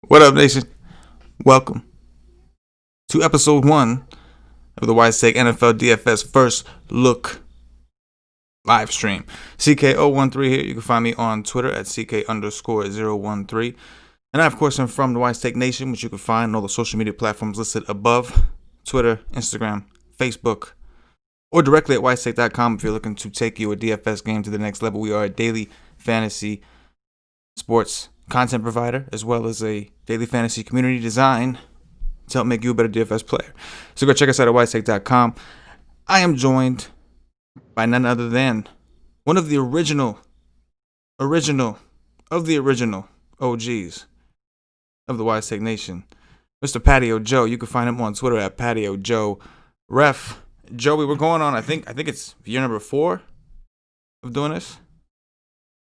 What up, nation? Welcome to episode 1 of the Wise Take NFL DFS First Look live stream. CK013 here. You can find me on Twitter at CK_013. And I, of course, am from the Wise Take Nation, which you can find on all the social media platforms listed above: Twitter, Instagram, Facebook, or directly at wisetake.com if you're looking to take your DFS game to the next level. We are a daily fantasy sports content provider, as well as a daily fantasy community design to help make you a better DFS player. So go check us out at wisetake.com. I am joined by none other than one of the original OGs of the Wise Take Nation, Mr. Patio Joe. You can find him on Twitter at Patio Joe. Ref, Joey, we're going on, I think it's year number 4 of doing this.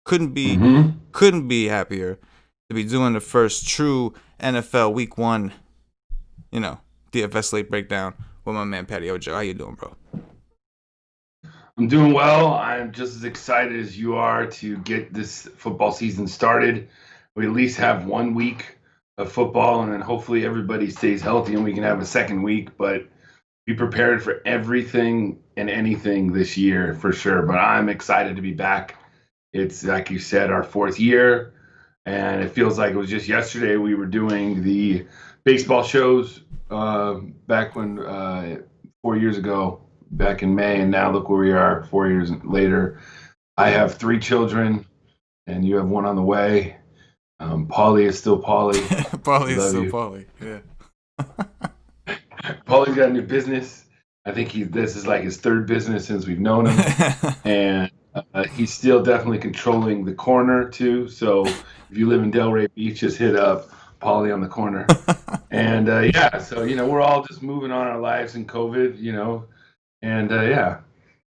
Couldn't be happier to be doing the first true NFL Week 1, DFS slate breakdown with my man Patio Joe. How you doing, bro? I'm doing well. I'm just as excited as you are to get this football season started. We at least have 1 week of football, and then hopefully everybody stays healthy and we can have a second week. But be prepared for everything and anything this year for sure. But I'm excited to be back. It's, like you said, our 4th year. And it feels like it was just yesterday we were doing the baseball shows back when 4 years ago, back in May. And now look where we are 4 years later. I have 3 children, and you have 1 on the way. Paulie is still Paulie. Paulie is still Paulie, yeah. Paulie's got a new business. I think this is like his 3rd business since we've known him. And he's still definitely controlling the corner, too. So if you live in Delray Beach, just hit up Paulie on the corner. And, so, we're all just moving on our lives in COVID, And,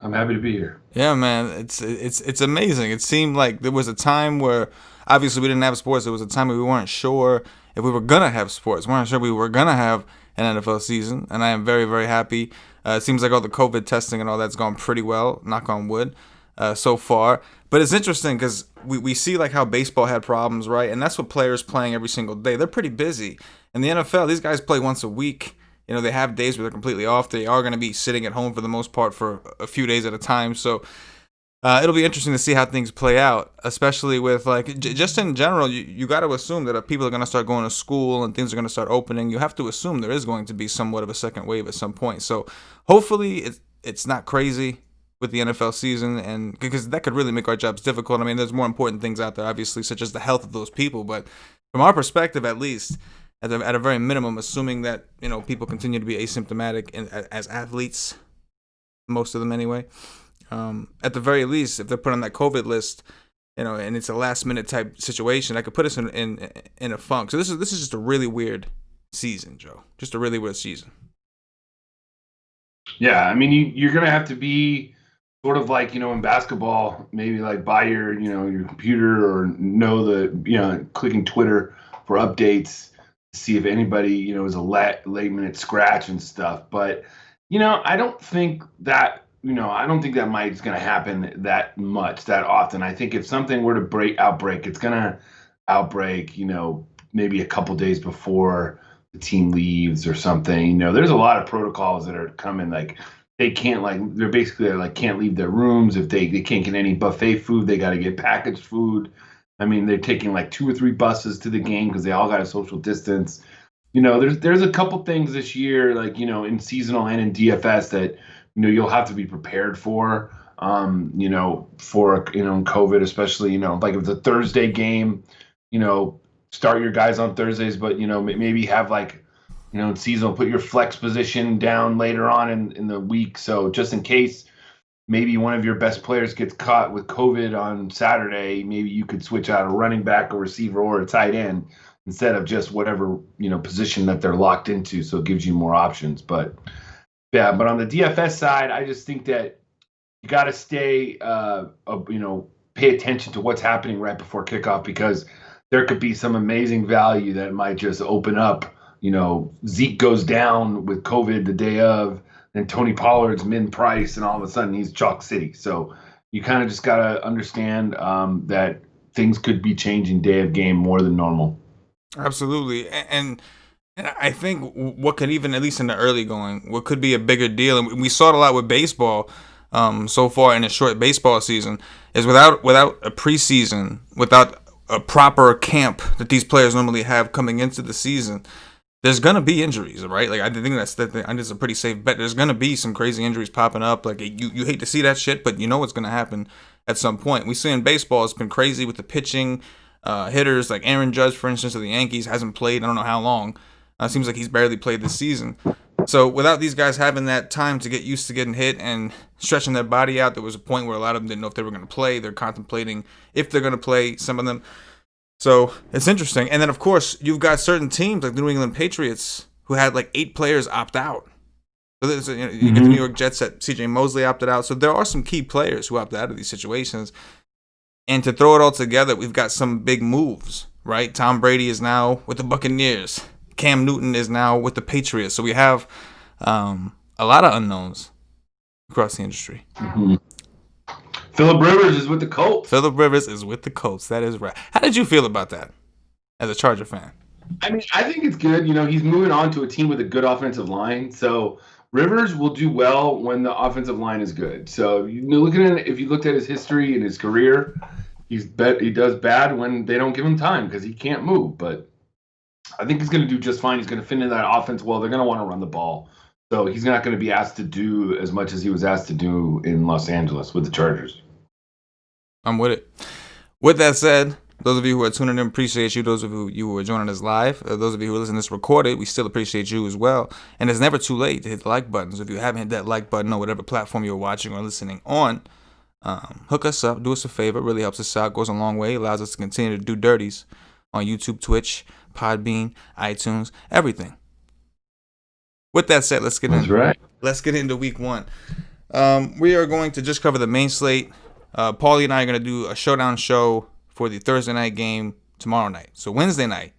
I'm happy to be here. Yeah, man. It's amazing. It seemed like there was a time where, obviously, we didn't have sports. There was a time where we weren't sure if we were going to have sports. We weren't sure we were going to have an NFL season. And I am very, very happy. It seems like all the COVID testing and all that's gone pretty well, knock on wood. So far. But it's interesting because we see like how baseball had problems, right? And that's what players playing every single day. They're pretty busy. In the NFL, these guys play once a week. They have days where they're completely off. They are going to be sitting at home for the most part for a few days at a time. So it'll be interesting to see how things play out, especially with just in general, you got to assume that if people are going to start going to school and things are going to start opening, you have to assume there is going to be somewhat of a second wave at some point. So hopefully it's not crazy with the NFL season, and because that could really make our jobs difficult. I mean, there's more important things out there, obviously, such as the health of those people. But from our perspective, at least, at a very minimum, assuming that people continue to be asymptomatic as athletes, most of them anyway. At the very least, if they're put on that COVID list, and it's a last minute type situation, that could put us in a funk. So this is just a really weird season, Joe. Just a really weird season. Yeah, I mean, you're gonna have to be sort of like, in basketball, maybe like buy your computer or know clicking Twitter for updates to see if anybody, is a late minute scratch and stuff. But, I don't think that, is going to happen that often. I think if something were to outbreak, it's going to outbreak, maybe a couple days before the team leaves or something. There's a lot of protocols that are coming, like, they can't they're basically can't leave their rooms. If they can't get any buffet food, they got to get packaged food. I mean, they're taking 2 or 3 buses to the game because they all got a social distance. There's a couple things this year, in seasonal and in DFS that, you'll have to be prepared for, for COVID, especially, like if it's a Thursday game, start your guys on Thursdays, but, maybe have in seasonal, put your flex position down later on in the week. So just in case maybe one of your best players gets caught with COVID on Saturday, maybe you could switch out a running back, a receiver, or a tight end instead of just whatever, position that they're locked into. So it gives you more options. But on the DFS side, I just think that you got to stay, pay attention to what's happening right before kickoff, because there could be some amazing value that might just open up. Zeke goes down with COVID the day of. and Tony Pollard's min price, and all of a sudden he's chalk city. So you kind of just got to understand that things could be changing day of game more than normal. Absolutely. And I think what could even, at least in the early going, what could be a bigger deal, and we saw it a lot with baseball so far in a short baseball season, is without a preseason, without a proper camp that these players normally have coming into the season, there's gonna be injuries, right? Like I think that's a pretty safe bet. There's gonna be some crazy injuries popping up. Like you hate to see that shit, but you know what's gonna happen at some point. We see in baseball, it's been crazy with the pitching. Hitters like Aaron Judge, for instance, of the Yankees, hasn't played I don't know how long. Seems like he's barely played this season. So without these guys having that time to get used to getting hit and stretching their body out, there was a point where a lot of them didn't know if they were going to play. They're contemplating if they're going to play, some of them. So it's interesting. And then, of course, you've got certain teams like the New England Patriots who had like 8 players opt out. So you get the New York Jets that CJ Mosley opted out. So there are some key players who opted out of these situations. And to throw it all together, we've got some big moves, right? Tom Brady is now with the Buccaneers. Cam Newton is now with the Patriots. So we have a lot of unknowns across the industry. Phillip Rivers is with the Colts. Phillip Rivers is with the Colts. That is right. How did you feel about that as a Charger fan? I mean, I think it's good. You know, he's moving on to a team with a good offensive line. So Rivers will do well when the offensive line is good. So if you looked at his history and his career, he does bad when they don't give him time because he can't move. But I think he's going to do just fine. He's going to fit into that offense well. They're going to want to run the ball. So he's not going to be asked to do as much as he was asked to do in Los Angeles with the Chargers. I'm with it. With that said, those of you who are tuning in, appreciate you. Those of you who are joining us live, those of you who are listening to this recorded, we still appreciate you as well. And it's never too late to hit the like button. So if you haven't hit that like button on whatever platform you're watching or listening on, hook us up, do us a favor. It really helps us out. Goes a long way. Allows us to continue to do dirties on YouTube, Twitch, Podbean, iTunes, everything. With that said, let's get Let's get into week 1. We are going to just cover the main slate. Paulie and I are going to do a showdown show for the Thursday night game tomorrow night. So Wednesday night,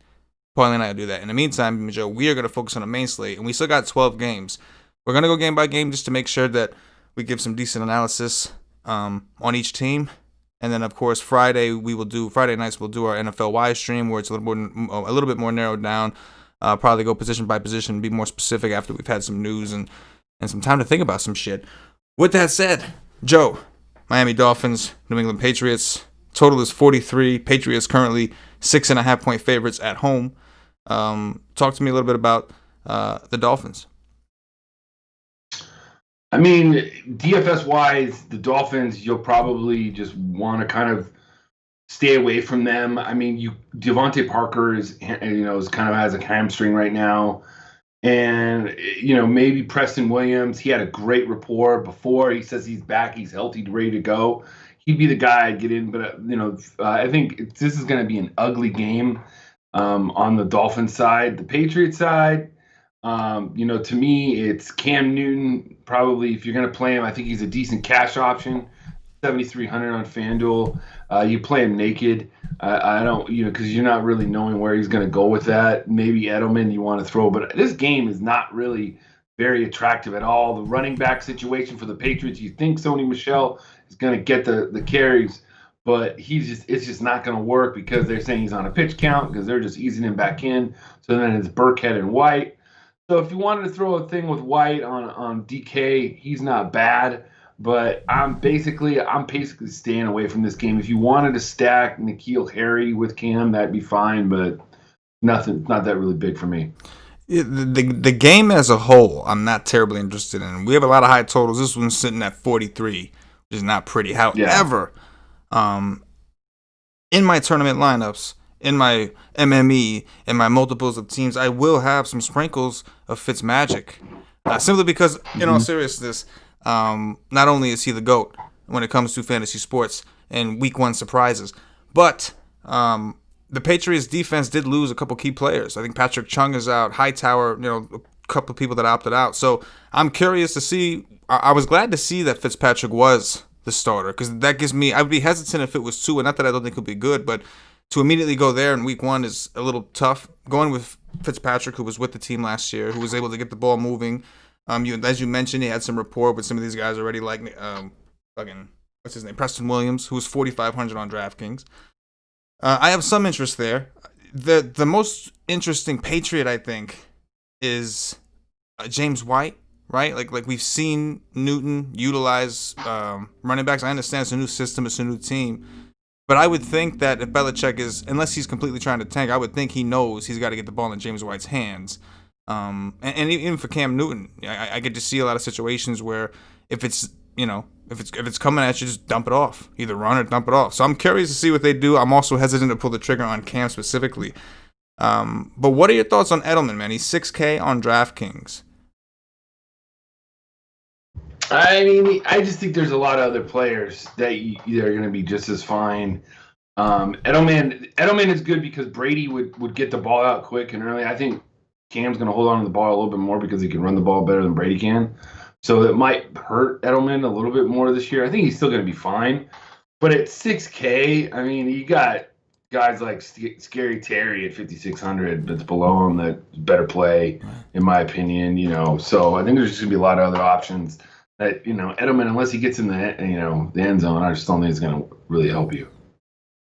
Paulie and I will do that. In the meantime, Joe, we are going to focus on the main slate, and we still got 12 games. We're going to go game by game just to make sure that we give some decent analysis on each team. And then, of course, Friday nights we'll do our NFL Y stream where it's a little bit more narrowed down. Probably go position by position, be more specific after we've had some news and some time to think about some shit. With that said, Joe, Miami Dolphins, New England Patriots. Total is 43. Patriots currently 6.5 point favorites at home. Talk to me a little bit about the Dolphins. I mean, DFS wise, the Dolphins, you'll probably just want to kind of stay away from them. I mean, Devontae Parker is kind of has a hamstring right now. And, maybe Preston Williams, he had a great rapport before. He says he's back, he's healthy, ready to go. He'd be the guy I'd get in. But, I think this is going to be an ugly game on the Dolphins side. The Patriots side, to me, it's Cam Newton. Probably, if you're going to play him, I think he's a decent cash option. 7,300 on FanDuel. You play him naked. I don't, because you're not really knowing where he's going to go with that. Maybe Edelman you want to throw, but this game is not really very attractive at all. The running back situation for the Patriots, you think Sony Michel is going to get the carries, but it's just not going to work because they're saying he's on a pitch count because they're just easing him back in. So then it's Burkhead and White. So if you wanted to throw a thing with White on DK, he's not bad. But I'm basically staying away from this game. If you wanted to stack N'Keal Harry with Cam, that'd be fine, but not that really big for me. The game as a whole, I'm not terribly interested in. We have a lot of high totals. This one's sitting at 43, which is not pretty. However, in my tournament lineups, in my MME, in my multiples of teams, I will have some sprinkles of Fitzmagic. Simply because, in all seriousness, not only is he the GOAT when it comes to fantasy sports and week 1 surprises, but the Patriots defense did lose a couple key players. I think Patrick Chung is out, Hightower, a couple of people that opted out. So I'm curious to see. I was glad to see that Fitzpatrick was the starter because that gives me. I would be hesitant if it was Tua. Not that I don't think he'll be good, but to immediately go there in week 1 is a little tough. Going with Fitzpatrick, who was with the team last year, who was able to get the ball moving. As you mentioned, he had some rapport with some of these guys already, like fucking what's his name, Preston Williams, who was 4,500 on DraftKings. I have some interest there. The most interesting Patriot, I think, is James White, right? Like we've seen Newton utilize running backs. I understand it's a new system, it's a new team, but I would think that if Belichick unless he's completely trying to tank, I would think he knows he's got to get the ball in James White's hands. And even for Cam Newton, I get to see a lot of situations where if it's coming at you, just dump it off. Either run or dump it off. So I'm curious to see what they do. I'm also hesitant to pull the trigger on Cam specifically. But what are your thoughts on Edelman, man? He's 6K on DraftKings. I mean, I just think there's a lot of other players that are going to be just as fine. Edelman is good because Brady would get the ball out quick and early. I think Cam's going to hold on to the ball a little bit more because he can run the ball better than Brady can. So it might hurt Edelman a little bit more this year. I think he's still going to be fine. But at 6K, I mean, you got guys like Scary Terry at 5,600 that's below him that better play, in my opinion. So I think there's just going to be a lot of other options that, Edelman, unless he gets in the end zone, I just don't think it's going to really help you.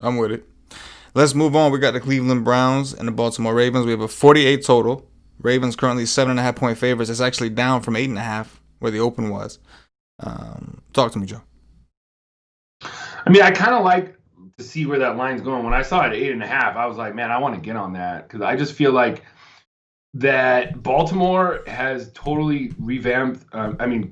I'm with it. Let's move on. We got the Cleveland Browns and the Baltimore Ravens. We have a 48 total. Ravens currently 7.5 point favorites. It's actually down from 8.5 where the open was. Talk to me, Joe. I mean, I kind of like to see where that line's going. When I saw it at 8.5, I was like, man, I want to get on that because I just feel like that Baltimore has totally revamped.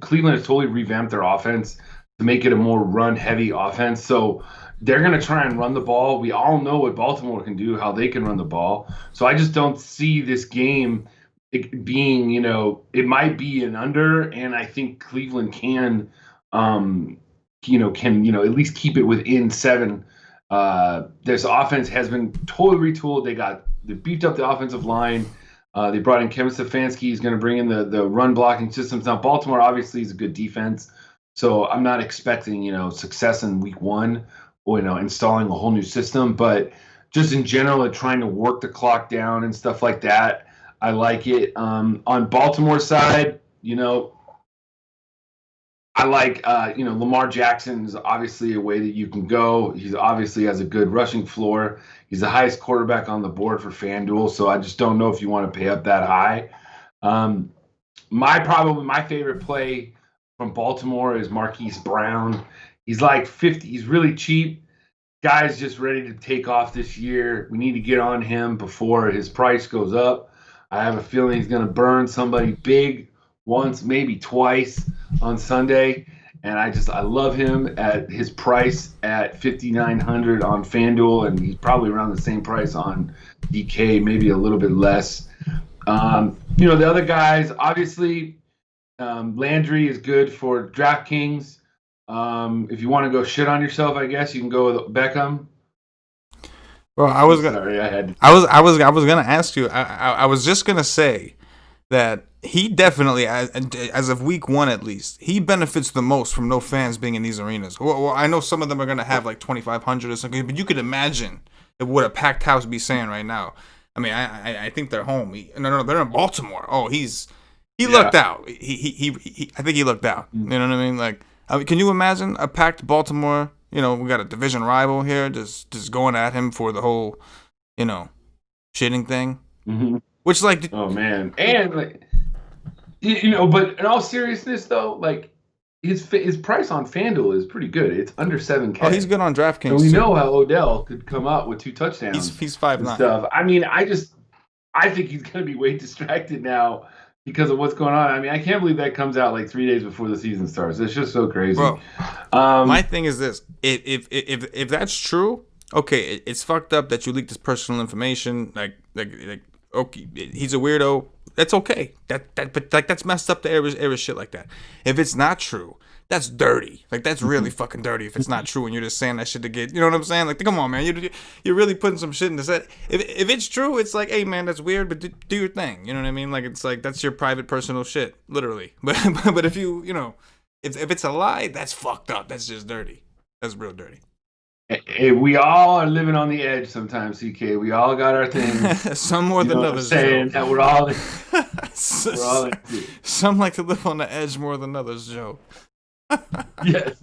Cleveland has totally revamped their offense to make it a more run-heavy offense. So they're going to try and run the ball. We all know what Baltimore can do, how they can run the ball. So I just don't see this game being, it might be an under, and I think Cleveland can, at least keep it within 7. This offense has been totally retooled. They beefed up the offensive line. They brought in Kevin Stefanski. He's going to bring in the run blocking systems. Now, Baltimore obviously is a good defense, so I'm not expecting, success in week 1 or, installing a whole new system. But just in general, trying to work the clock down and stuff like that, I like it. On Baltimore side, I like, Lamar Jackson is obviously a way that you can go. He's obviously has a good rushing floor. He's the highest quarterback on the board for FanDuel, so I just don't know if you want to pay up that high. My favorite play from Baltimore is Marquise Brown. He's like 50. He's really cheap. Guy's just ready to take off this year. We need to get on him before his price goes up. I have a feeling he's going to burn somebody big once, maybe twice on Sunday. And I love him at his price at 5,900 on FanDuel, and he's probably around the same price on DK, maybe a little bit less. The other guys, obviously, Landry is good for DraftKings. If you want to go shit on yourself, I guess you can go with Beckham. Well, I was gonna ask you. I was just gonna say that he definitely, as of week 1 at least, he benefits the most from no fans being in these arenas. Well, I know some of them are gonna have like 2,500 or something, but you could imagine what a packed house be saying right now. I mean, I think they're home. No, they're in Baltimore. Oh, he lucked out. I think he lucked out. You know what I mean? Like, can you imagine a packed Baltimore? We got a division rival here, just going at him for the whole, shitting thing. Mm-hmm. Which, like, oh man, and like, but in all seriousness though, like his price on FanDuel is pretty good. It's under 7K. Oh, he's good on DraftKings. So we know how Odell could come out with 2 touchdowns. He's 5'9". Stuff. I mean, I think he's gonna be way distracted now because of what's going on. I mean, I can't believe that comes out like 3 days before the season starts. It's just so crazy. Bro, my thing is this: if that's true, okay, it's fucked up that you leaked his personal information. Like, okay, he's a weirdo. That's okay. But that's messed up to air shit like that. If it's not true, that's dirty. Like, that's really fucking dirty. If it's not true and you're just saying that shit to get, you know what I'm saying? Like, come on, man. You're really putting some shit in the set. If it's true, it's like, hey, man, that's weird, but do your thing. You know what I mean? Like, it's like, that's your private personal shit, literally. But if if it's a lie, that's fucked up. That's just dirty. That's real dirty. We all are living on the edge sometimes, CK. We all got our things. Some more You than know what I'm others, Joe. saying? That we're all into it. Some like to live on the edge more than others, Joe. Yes.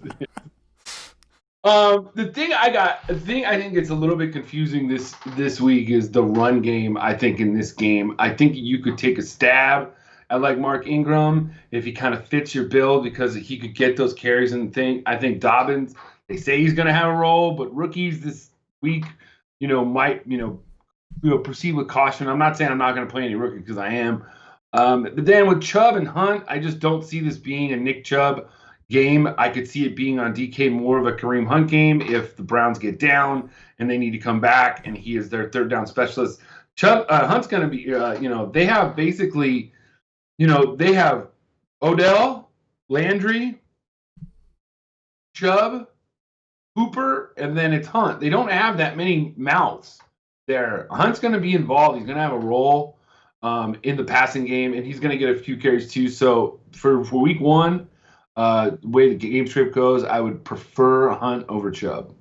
The thing I think it's a little bit confusing this week is the run game. I think in this game, I think you could take a stab at like Mark Ingram if he kind of fits your build because he could get those carries and thing. I think Dobbins, they say he's going to have a role, but rookies this week, might proceed with caution. I'm not saying I'm not going to play any rookie because I am. But then with Chubb and Hunt, I just don't see this being a Nick Chubb game. I could see it being on DK more of a Kareem Hunt game if the Browns get down and they need to come back and he is their third down specialist. Hunt's going to be, they have basically, they have Odell, Landry, Chubb, Hooper, and then it's Hunt. They don't have that many mouths there. Hunt's going to be involved. He's going to have a role in the passing game, and he's going to get a few carries too. So for week one, the way the game script goes, I would prefer Hunt over Chubb.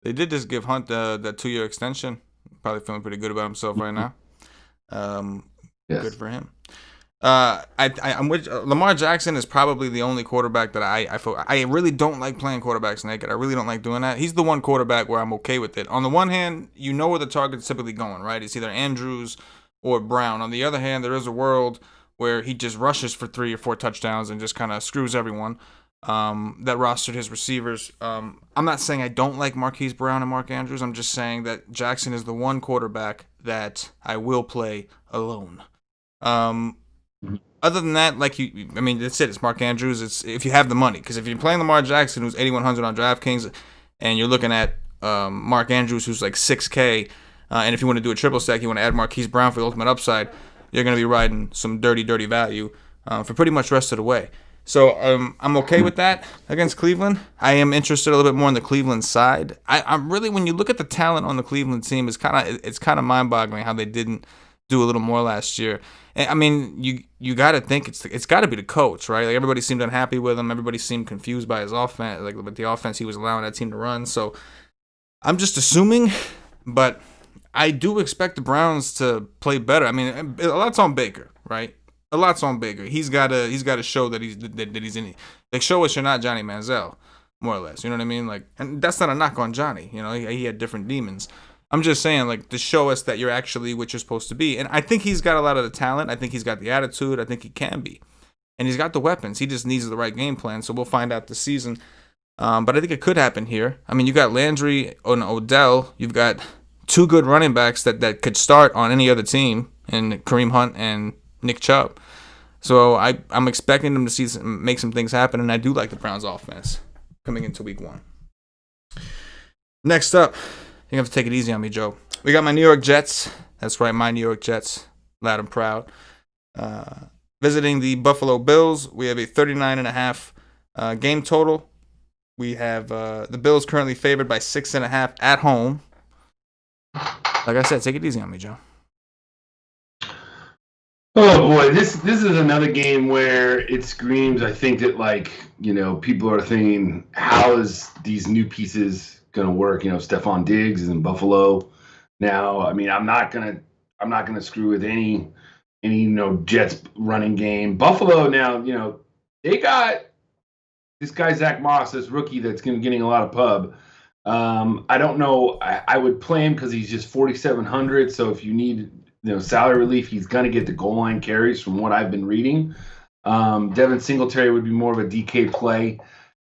They did just give Hunt that 2-year extension. Probably feeling pretty good about himself right now. Yes. Good for him. I'm with Lamar Jackson is probably the only quarterback that I really don't like playing quarterbacks naked. I really don't like doing that. He's the one quarterback where I'm okay with it. On the one hand, you know where the target's typically going, right? It's either Andrews or Brown. On the other hand, there is a world where he just rushes for 3 or 4 touchdowns and just kind of screws everyone that rostered his receivers. I'm not saying I don't like Marquise Brown and Mark Andrews. I'm just saying that Jackson is the one quarterback that I will play alone. Other than that, that's it. It's Mark Andrews. It's if you have the money, because if you're playing Lamar Jackson, who's 8,100 on DraftKings, and you're looking at Mark Andrews, who's like 6K, and if you want to do a triple stack, you want to add Marquise Brown for the ultimate upside, you're going to be riding some dirty value for pretty much the rest of the way. So I'm okay with that against Cleveland. I am interested a little bit more on the Cleveland side. I'm really, when you look at the talent on the Cleveland team, it's kind of mind-boggling how they didn't do a little more last year. I mean, you got to think it's got to be the coach, right? Like, everybody seemed unhappy with him. Everybody seemed confused by his offense, like with the offense he was allowing that team to run. So I'm just assuming, but I do expect the Browns to play better. I mean, a lot's on Baker, right? A lot's on Baker. He's got to show that he's in it. Like, show us you're not Johnny Manziel, more or less. You know what I mean? Like, and that's not a knock on Johnny. You know, he had different demons. I'm just saying, like, to show us that you're actually what you're supposed to be. And I think he's got a lot of the talent. I think he's got the attitude. I think he can be. And he's got the weapons. He just needs the right game plan. So we'll find out this season. But I think it could happen here. I mean, you got Landry and Odell. You've got 2 good running backs that could start on any other team, and Kareem Hunt and Nick Chubb. So I'm expecting them to make some things happen, and I do like the Browns offense coming into week 1. Next up, you have to take it easy on me, Joe. We got my New York Jets. That's right, my New York Jets. Loud and proud. Visiting the Buffalo Bills. We have a 39.5 game total. We have the Bills currently favored by 6.5 at home. Like I said, take it easy on me, Joe. Oh boy, this is another game where it screams. I think that, like, people are thinking, how is these new pieces gonna work? Stephon Diggs is in Buffalo now. I mean, I'm not gonna screw with any Jets running game. Buffalo now, they got this guy Zach Moss, this rookie that's getting a lot of pub. I don't know. I would play him because he's just 4,700. So if you need salary relief, he's gonna get the goal line carries from what I've been reading. Devin Singletary would be more of a DK play.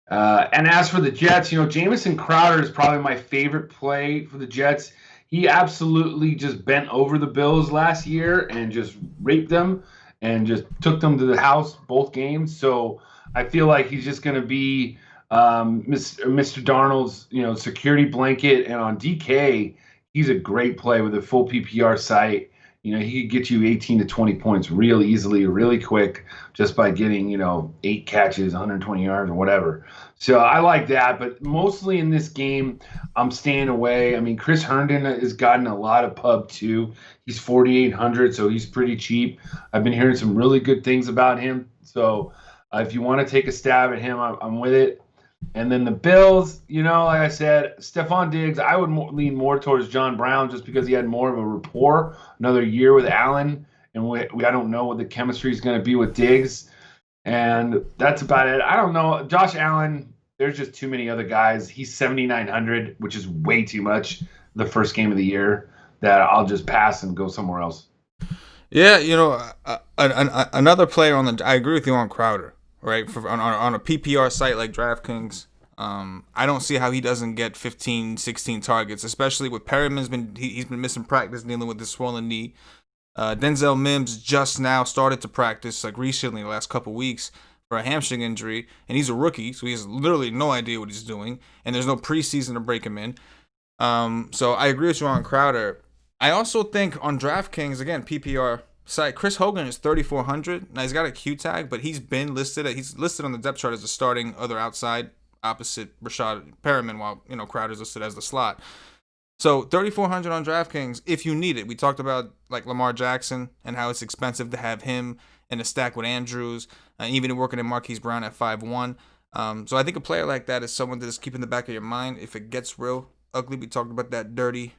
And as for the Jets, Jamison Crowder is probably my favorite play for the Jets. He absolutely just bent over the Bills last year and just raped them and just took them to the house both games. So I feel like he's just going to be Mr. Darnold's security blanket. And on DK, he's a great play with a full PPR site. He could get you 18 to 20 points real easily, really quick, just by getting, 8 catches, 120 yards or whatever. So I like that. But mostly in this game, I'm staying away. I mean, Chris Herndon has gotten a lot of pub too. He's 4,800, so he's pretty cheap. I've been hearing some really good things about him. So if you want to take a stab at him, I'm with it. And then the Bills, like I said, Stephon Diggs, I would lean more towards John Brown just because he had more of a rapport, another year with Allen. And I don't know what the chemistry is going to be with Diggs. And that's about it. I don't know. Josh Allen, there's just too many other guys. He's 7,900, which is way too much the first game of the year, that I'll just pass and go somewhere else. Yeah, another player I agree with you on Crowder, right? On a PPR site like DraftKings, I don't see how he doesn't get 15, 16 targets, especially with Perriman's he's been missing practice dealing with this swollen knee. Denzel Mims just now started to practice like recently, the last couple weeks, for a hamstring injury, and he's a rookie, so he has literally no idea what he's doing, and there's no preseason to break him in. So I agree with you on Crowder. I also think on DraftKings, again, PPR site, Chris Hogan is 3,400. Now he's got a Q tag, but he's listed on the depth chart as a starting other outside opposite Rashad Perriman, while Crowder's listed as the slot. So 3,400 on DraftKings if you need it. We talked about like Lamar Jackson and how it's expensive to have him in a stack with Andrews, even working in Marquise Brown at 5-1. So I think a player like that is someone to just keep in the back of your mind if it gets real ugly. We talked about that dirty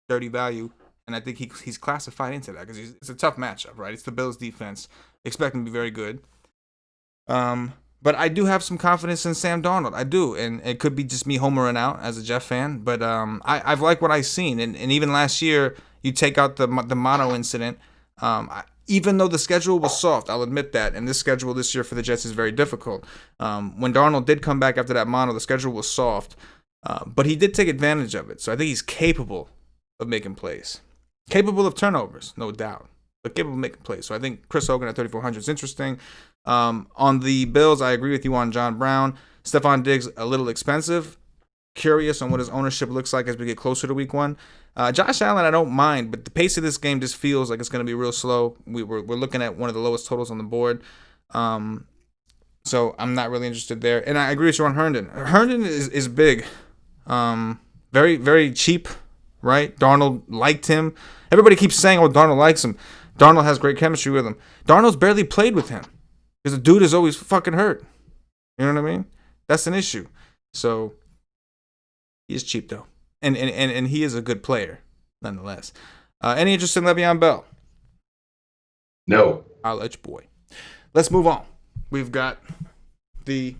value, and I think he's classified into that because it's a tough matchup, right? It's the Bills defense. Expect him to be very good. But I do have some confidence in Sam Darnold. I do, and it could be just me homering out as a Jeff fan, but I've liked what I've seen, and even last year, you take out the mono incident. Even though the schedule was soft, I'll admit that, and this schedule this year for the Jets is very difficult. When Darnold did come back after that mono, the schedule was soft, but he did take advantage of it. So I think he's capable of making plays, capable of turnovers, no doubt, but capable of making plays. So I think Chris Hogan at 3,400 is interesting. On the Bills, I agree with you on John Brown. Stephon Diggs, a little expensive. Curious on what his ownership looks like as we get closer to week 1. Josh Allen, I don't mind, but the pace of this game just feels like it's going to be real slow. We're looking at one of the lowest totals on the board. So I'm not really interested there. And I agree with you on Herndon. Herndon is big. Very, very cheap, right? Darnold liked him. Everybody keeps saying, oh, Darnold likes him. Darnold has great chemistry with him. Darnold's barely played with him because the dude is always fucking hurt. You know what I mean? That's an issue. So he's cheap, though. And he is a good player, nonetheless. Any interest in Le'Veon Bell? No. I'll let you, boy. Let's move on. We've got the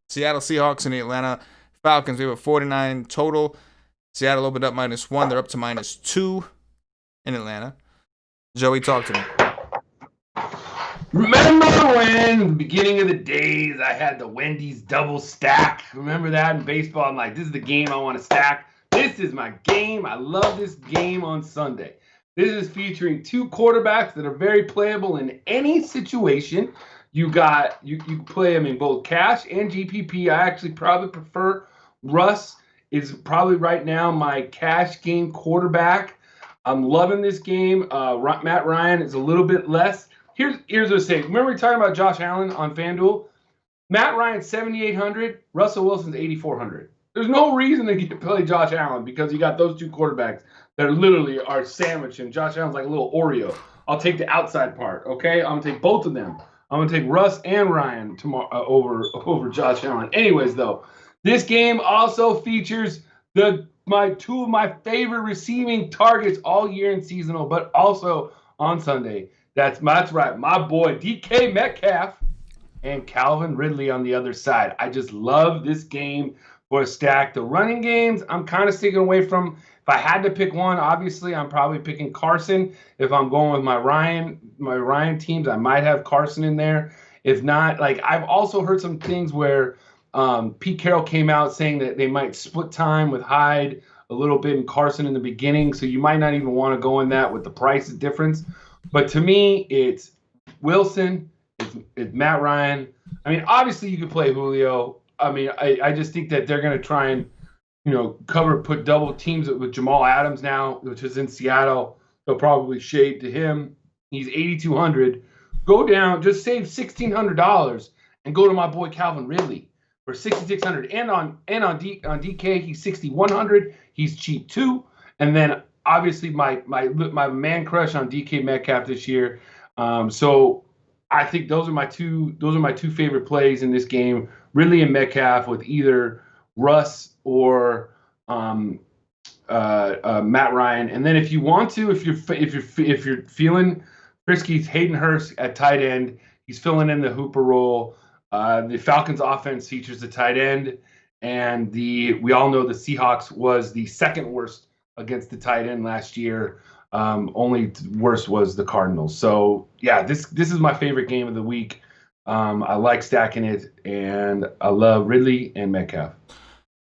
Seattle Seahawks and the Atlanta Falcons. We have a 49 total. Seattle opened up -1. They're up to -2 in Atlanta. Joey, talk to me. Remember when, the beginning of the days, I had the Wendy's double stack? Remember that in baseball? I'm like, this is the game I want to stack. This is my game. I love this game on Sunday. This is featuring 2 quarterbacks that are very playable in any situation. You play them in both cash and GPP. I actually probably prefer Russ is probably right now my cash game quarterback. I'm loving this game. Matt Ryan is a little bit less. Here's what I'm saying. Remember we were talking about Josh Allen on FanDuel? Matt Ryan's 7,800. Russell Wilson's 8,400. There's no reason to play Josh Allen because you got those 2 quarterbacks that literally are sandwiched, and Josh Allen's like a little Oreo. I'll take the outside part, okay? I'm going to take both of them. I'm going to take Russ and Ryan tomorrow over Josh Allen. Anyways, though, this game also features 2 of my favorite receiving targets all year in seasonal, but also on Sunday. That's right, my boy DK Metcalf and Calvin Ridley on the other side. I just love this game for a stack. The running games, I'm kind of sticking away from. If I had to pick one, obviously, I'm probably picking Carson. If I'm going with my Ryan teams, I might have Carson in there. If not, like I've also heard some things where Pete Carroll came out saying that they might split time with Hyde a little bit and Carson in the beginning. So you might not even want to go in that with the price difference. But to me, it's Wilson, it's Matt Ryan. I mean, obviously you could play Julio. I mean, I just think that they're going to try and, put double teams with Jamal Adams now, which is in Seattle. They'll probably shade to him. He's 8,200. Go down, just save $1,600 and go to my boy Calvin Ridley for 6,600. And on DK, he's 6,100. He's cheap too. And then obviously my man crush on DK Metcalf this year. So I think those are my two favorite plays in this game. Ridley and Metcalf with either Russ or Matt Ryan. And then if you want to, if you're feeling frisky, Hayden Hurst at tight end. He's filling in the Hooper role. The Falcons offense features the tight end, and we all know the Seahawks was the second worst against the tight end last year. Only worst was the Cardinals. So yeah, this is my favorite game of the week. I like stacking it, and I love Ridley and Metcalf.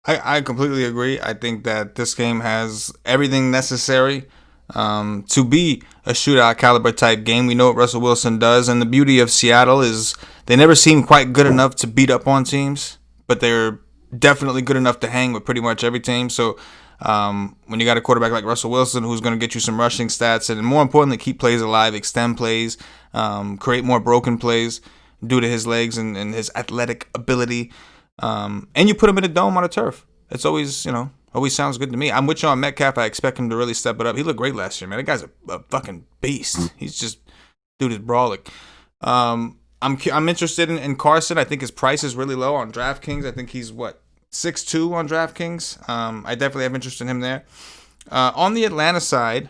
I completely agree. I think that this game has everything necessary to be a shootout caliber type game. We know what Russell Wilson does, and the beauty of Seattle is they never seem quite good enough to beat up on teams, but they're definitely good enough to hang with pretty much every team. So when you got a quarterback like Russell Wilson who's going to get you some rushing stats and more importantly keep plays alive, extend plays, create more broken plays due to his legs and his athletic ability, and you put him in a dome on a turf. It's always, always sounds good to me. I'm with you on Metcalf. I expect him to really step it up. He looked great last year, man. That guy's a fucking beast. He's just, dude is brawling. I'm interested in Carson. I think his price is really low on DraftKings. I think he's 6'2" on DraftKings. I definitely have interest in him there. On the Atlanta side,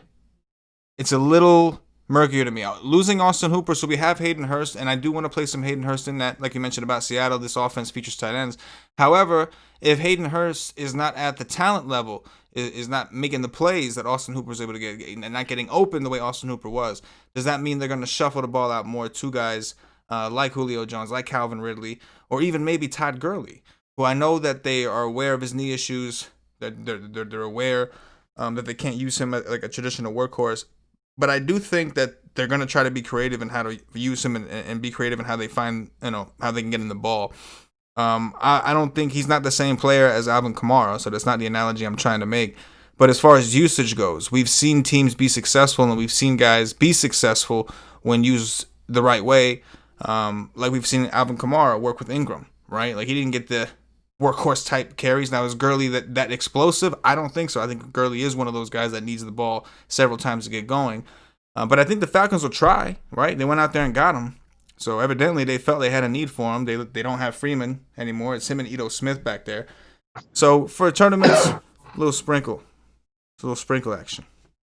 it's a little murkier to me. Losing Austin Hooper, so we have Hayden Hurst, and I do want to play some Hayden Hurst in that. Like you mentioned about Seattle, this offense features tight ends. However, if Hayden Hurst is not at the talent level, is not making the plays that Austin Hooper is able to get, and not getting open the way Austin Hooper was, does that mean they're going to shuffle the ball out more to guys like Julio Jones, like Calvin Ridley, or even maybe Todd Gurley, who I know that they are aware of his knee issues, that they're aware that they can't use him as like a traditional workhorse. But I do think that they're going to try to be creative in how to use him and be creative in how they find, how they can get in the ball. I don't think he's not the same player as Alvin Kamara, so that's not the analogy I'm trying to make. But as far as usage goes, we've seen teams be successful and we've seen guys be successful when used the right way. Like we've seen Alvin Kamara work with Ingram, right? Like he didn't get the workhorse type carries. Now is Gurley that explosive? I don't think so. I think Gurley is one of those guys that needs the ball several times to get going. But I think the Falcons will try, right? They went out there and got him. So evidently they felt they had a need for him. They don't have Freeman anymore. It's him and Ito Smith back there. So for tournaments, a little sprinkle. It's a little sprinkle action.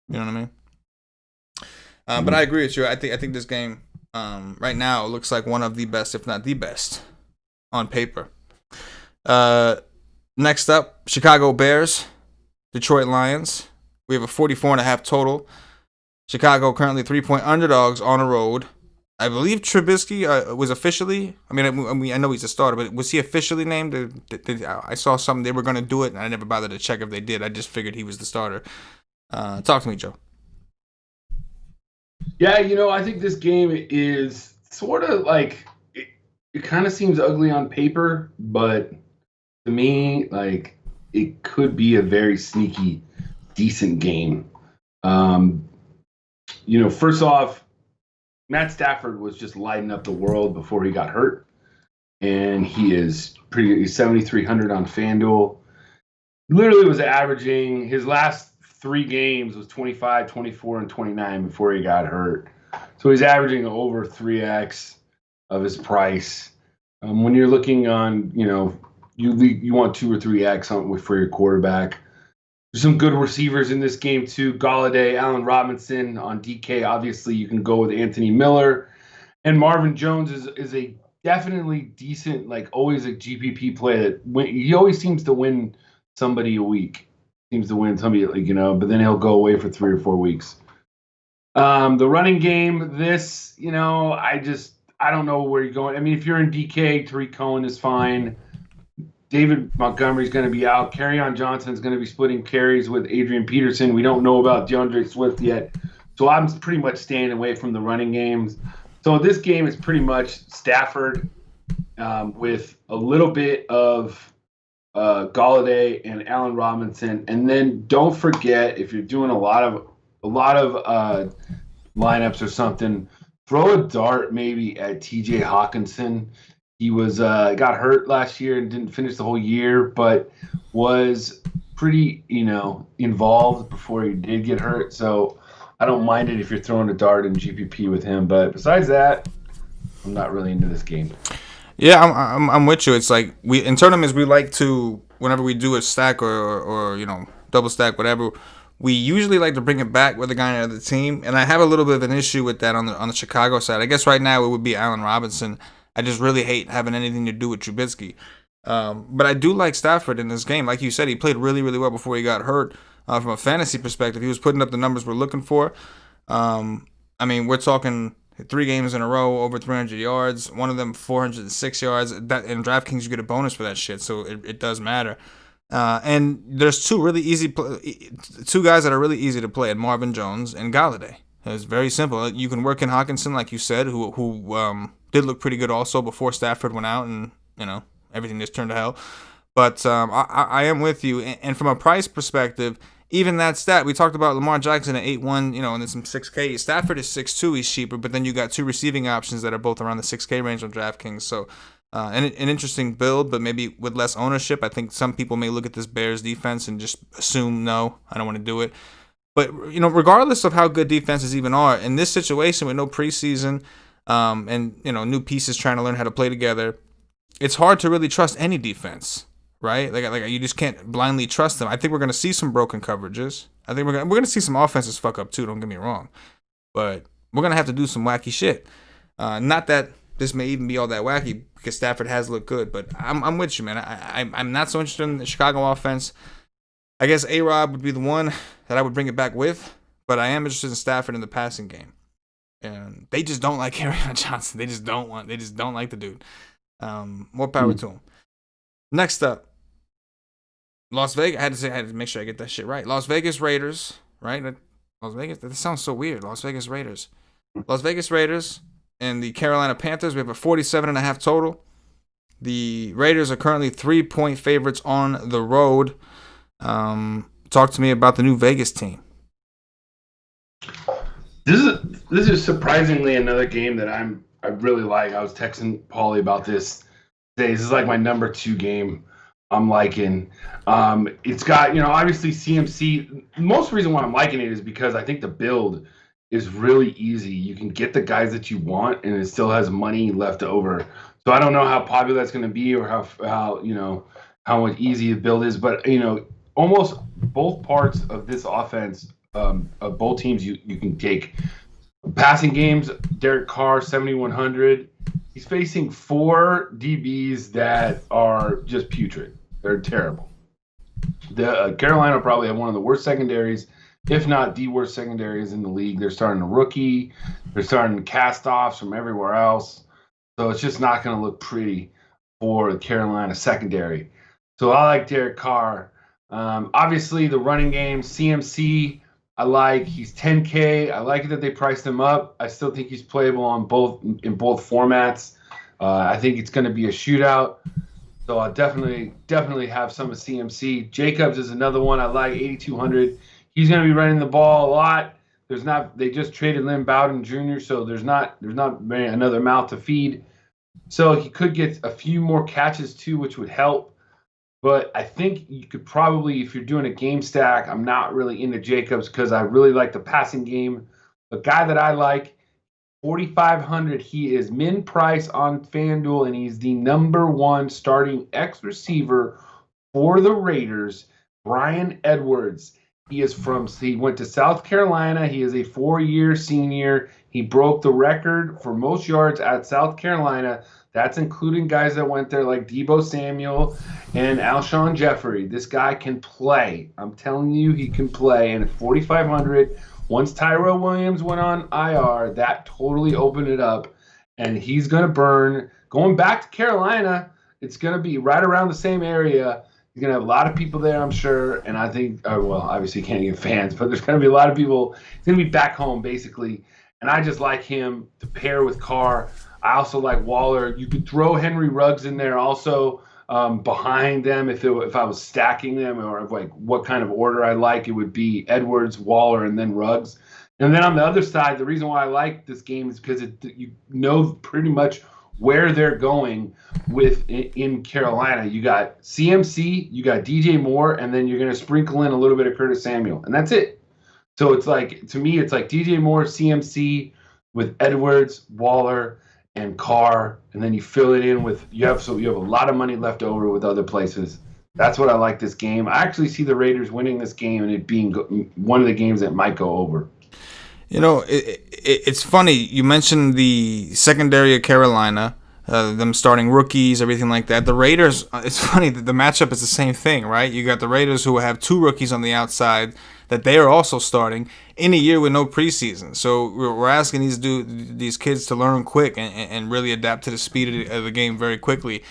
You know what I mean? But I agree with you. I think this game right now looks like one of the best, if not the best, on paper. Next up, Chicago Bears, Detroit Lions. We have a 44.5 total. Chicago currently 3-point underdogs on the road. I believe Trubisky was officially. I mean, I know he's a starter, but was he officially named? I saw something they were going to do it, and I never bothered to check if they did. I just figured he was the starter. Talk to me, Joe. Yeah, I think this game is sort of like it kind of seems ugly on paper, but to me, like it could be a very sneaky, decent game. First off, Matt Stafford was just lighting up the world before he got hurt, and he's 7,300 on FanDuel. Literally was averaging his last 3 games was 25, 24, and 29 before he got hurt. So he's averaging over 3x of his price. When you're looking on, you want 2 or 3x for your quarterback. There's some good receivers in this game too. Galladay, Allen Robinson on DK. Obviously, you can go with Anthony Miller, and Marvin Jones is a definitely decent, like always a GPP play he always seems to win somebody a week. Seems to win somebody, but then he'll go away for 3 or 4 weeks. The running game, I don't know where you're going. I mean, if you're in DK, Tariq Cohen is fine. David Montgomery's going to be out. Kerryon Johnson's going to be splitting carries with Adrian Peterson. We don't know about DeAndre Swift yet. So I'm pretty much staying away from the running games. So this game is pretty much Stafford with a little bit of Galladay and Allen Robinson. And then don't forget, if you're doing a lot of lineups or something, throw a dart maybe at TJ Hawkinson. He was got hurt last year and didn't finish the whole year, but was pretty, involved before he did get hurt. So I don't mind it if you're throwing a dart in GPP with him. But besides that, I'm not really into this game. Yeah, I'm with you. It's like we in tournaments we like to whenever we do a stack or double stack whatever, we usually like to bring it back with a guy on the team, and I have a little bit of an issue with that on the Chicago side. I guess right now it would be Allen Robinson. I just really hate having anything to do with Trubisky. But I do like Stafford in this game. Like you said, he played really really well before he got hurt. From a fantasy perspective, he was putting up the numbers we're looking for. I mean, we're talking 3 games in a row over 300 yards. One of them 406 yards. That in DraftKings you get a bonus for that shit, so it does matter. And there's two guys that are really easy to play, and Marvin Jones and Galladay. It's very simple. You can work in Hawkinson, like you said, who did look pretty good also before Stafford went out, and everything just turned to hell. But I am with you, and from a price perspective, even that stat we talked about Lamar Jackson at 8-1, and then some 6K. Stafford is 6-2, he's cheaper, but then you got two receiving options that are both around the 6K range on DraftKings. So an interesting build, but maybe with less ownership. I think some people may look at this Bears defense and just assume no, I don't want to do it. But regardless of how good defenses even are in this situation with no preseason, and new pieces trying to learn how to play together, it's hard to really trust any defense. Right, like you just can't blindly trust them. I think we're gonna see some broken coverages. I think we're gonna see some offenses fuck up too. Don't get me wrong, but we're gonna have to do some wacky shit. Not that this may even be all that wacky because Stafford has looked good, but I'm with you, man. I'm not so interested in the Chicago offense. I guess A-Rob would be the one that I would bring it back with, but I am interested in Stafford in the passing game, and they just don't like Kerryon Johnson. They just don't like the dude. More power to him. Next up. Las Vegas. I had to make sure I get that shit right. Las Vegas Raiders, right? Las Vegas. That sounds so weird. Las Vegas Raiders and the Carolina Panthers. We have a 47.5 total. The Raiders are currently 3-point favorites on the road. Talk to me about the new Vegas team. This is surprisingly another game that I really like. I was texting Paulie about this today. This is like my number 2 game. I'm liking. It's got, obviously CMC. Most reason why I'm liking it is because I think the build is really easy. You can get the guys that you want, and it still has money left over. So I don't know how popular that's going to be or how much easy the build is, but almost both parts of this offense of both teams you can take. Passing games, Derek Carr 7,100. He's facing 4 DBs that are just putrid. They're terrible. The Carolina probably have one of the worst secondaries, if not the worst secondaries in the league. They're starting a rookie. They're starting cast-offs from everywhere else. So it's just not going to look pretty for the Carolina secondary. So I like Derek Carr. Obviously, the running game, CMC, I like. He's 10K. I like it that they priced him up. I still think he's playable in both formats. I think it's going to be a shootout. So I'll definitely have some of CMC. Jacobs is another one I like, 8,200. He's going to be running the ball a lot. They just traded Lynn Bowden Jr., so there's not another mouth to feed. So he could get a few more catches too, which would help. But I think you could probably, if you're doing a game stack, I'm not really into Jacobs because I really like the passing game. The guy that I like, 4,500. He is min price on FanDuel, and he's the number 1 starting X receiver for the Raiders, Brian Edwards. He went to South Carolina. He is a 4-year senior. He broke the record for most yards at South Carolina. That's including guys that went there like Deebo Samuel and Alshon Jeffrey. This guy can play. I'm telling you, he can play. And at 4,500, once Tyrell Williams went on IR, that totally opened it up. And he's going to burn. Going back to Carolina, it's going to be right around the same area. He's going to have a lot of people there, I'm sure. And I think, obviously you can't get fans, but there's going to be a lot of people. He's going to be back home, basically. And I just like him to pair with Carr. I also like Waller. You could throw Henry Ruggs in there also behind them if I was stacking them, or like what kind of order I like. It would be Edwards, Waller, and then Ruggs. And then on the other side, the reason why I like this game is because you know pretty much where they're going in Carolina. You got CMC, you got DJ Moore, and then you're going to sprinkle in a little bit of Curtis Samuel, and that's it. So it's like, to me, it's like DJ Moore, CMC with Edwards, Waller, and Carr, and then you fill it in with you have a lot of money left over with other places. That's what I like this game. I actually see the Raiders winning this game and it being one of the games that might go over. It's funny. You mentioned the secondary of Carolina, them starting rookies, everything like that. The Raiders, it's funny that the matchup is the same thing, right? You got the Raiders who have 2 rookies on the outside that they are also starting in a year with no preseason. So we're asking these kids to learn quick and really adapt to the speed of the game very quickly.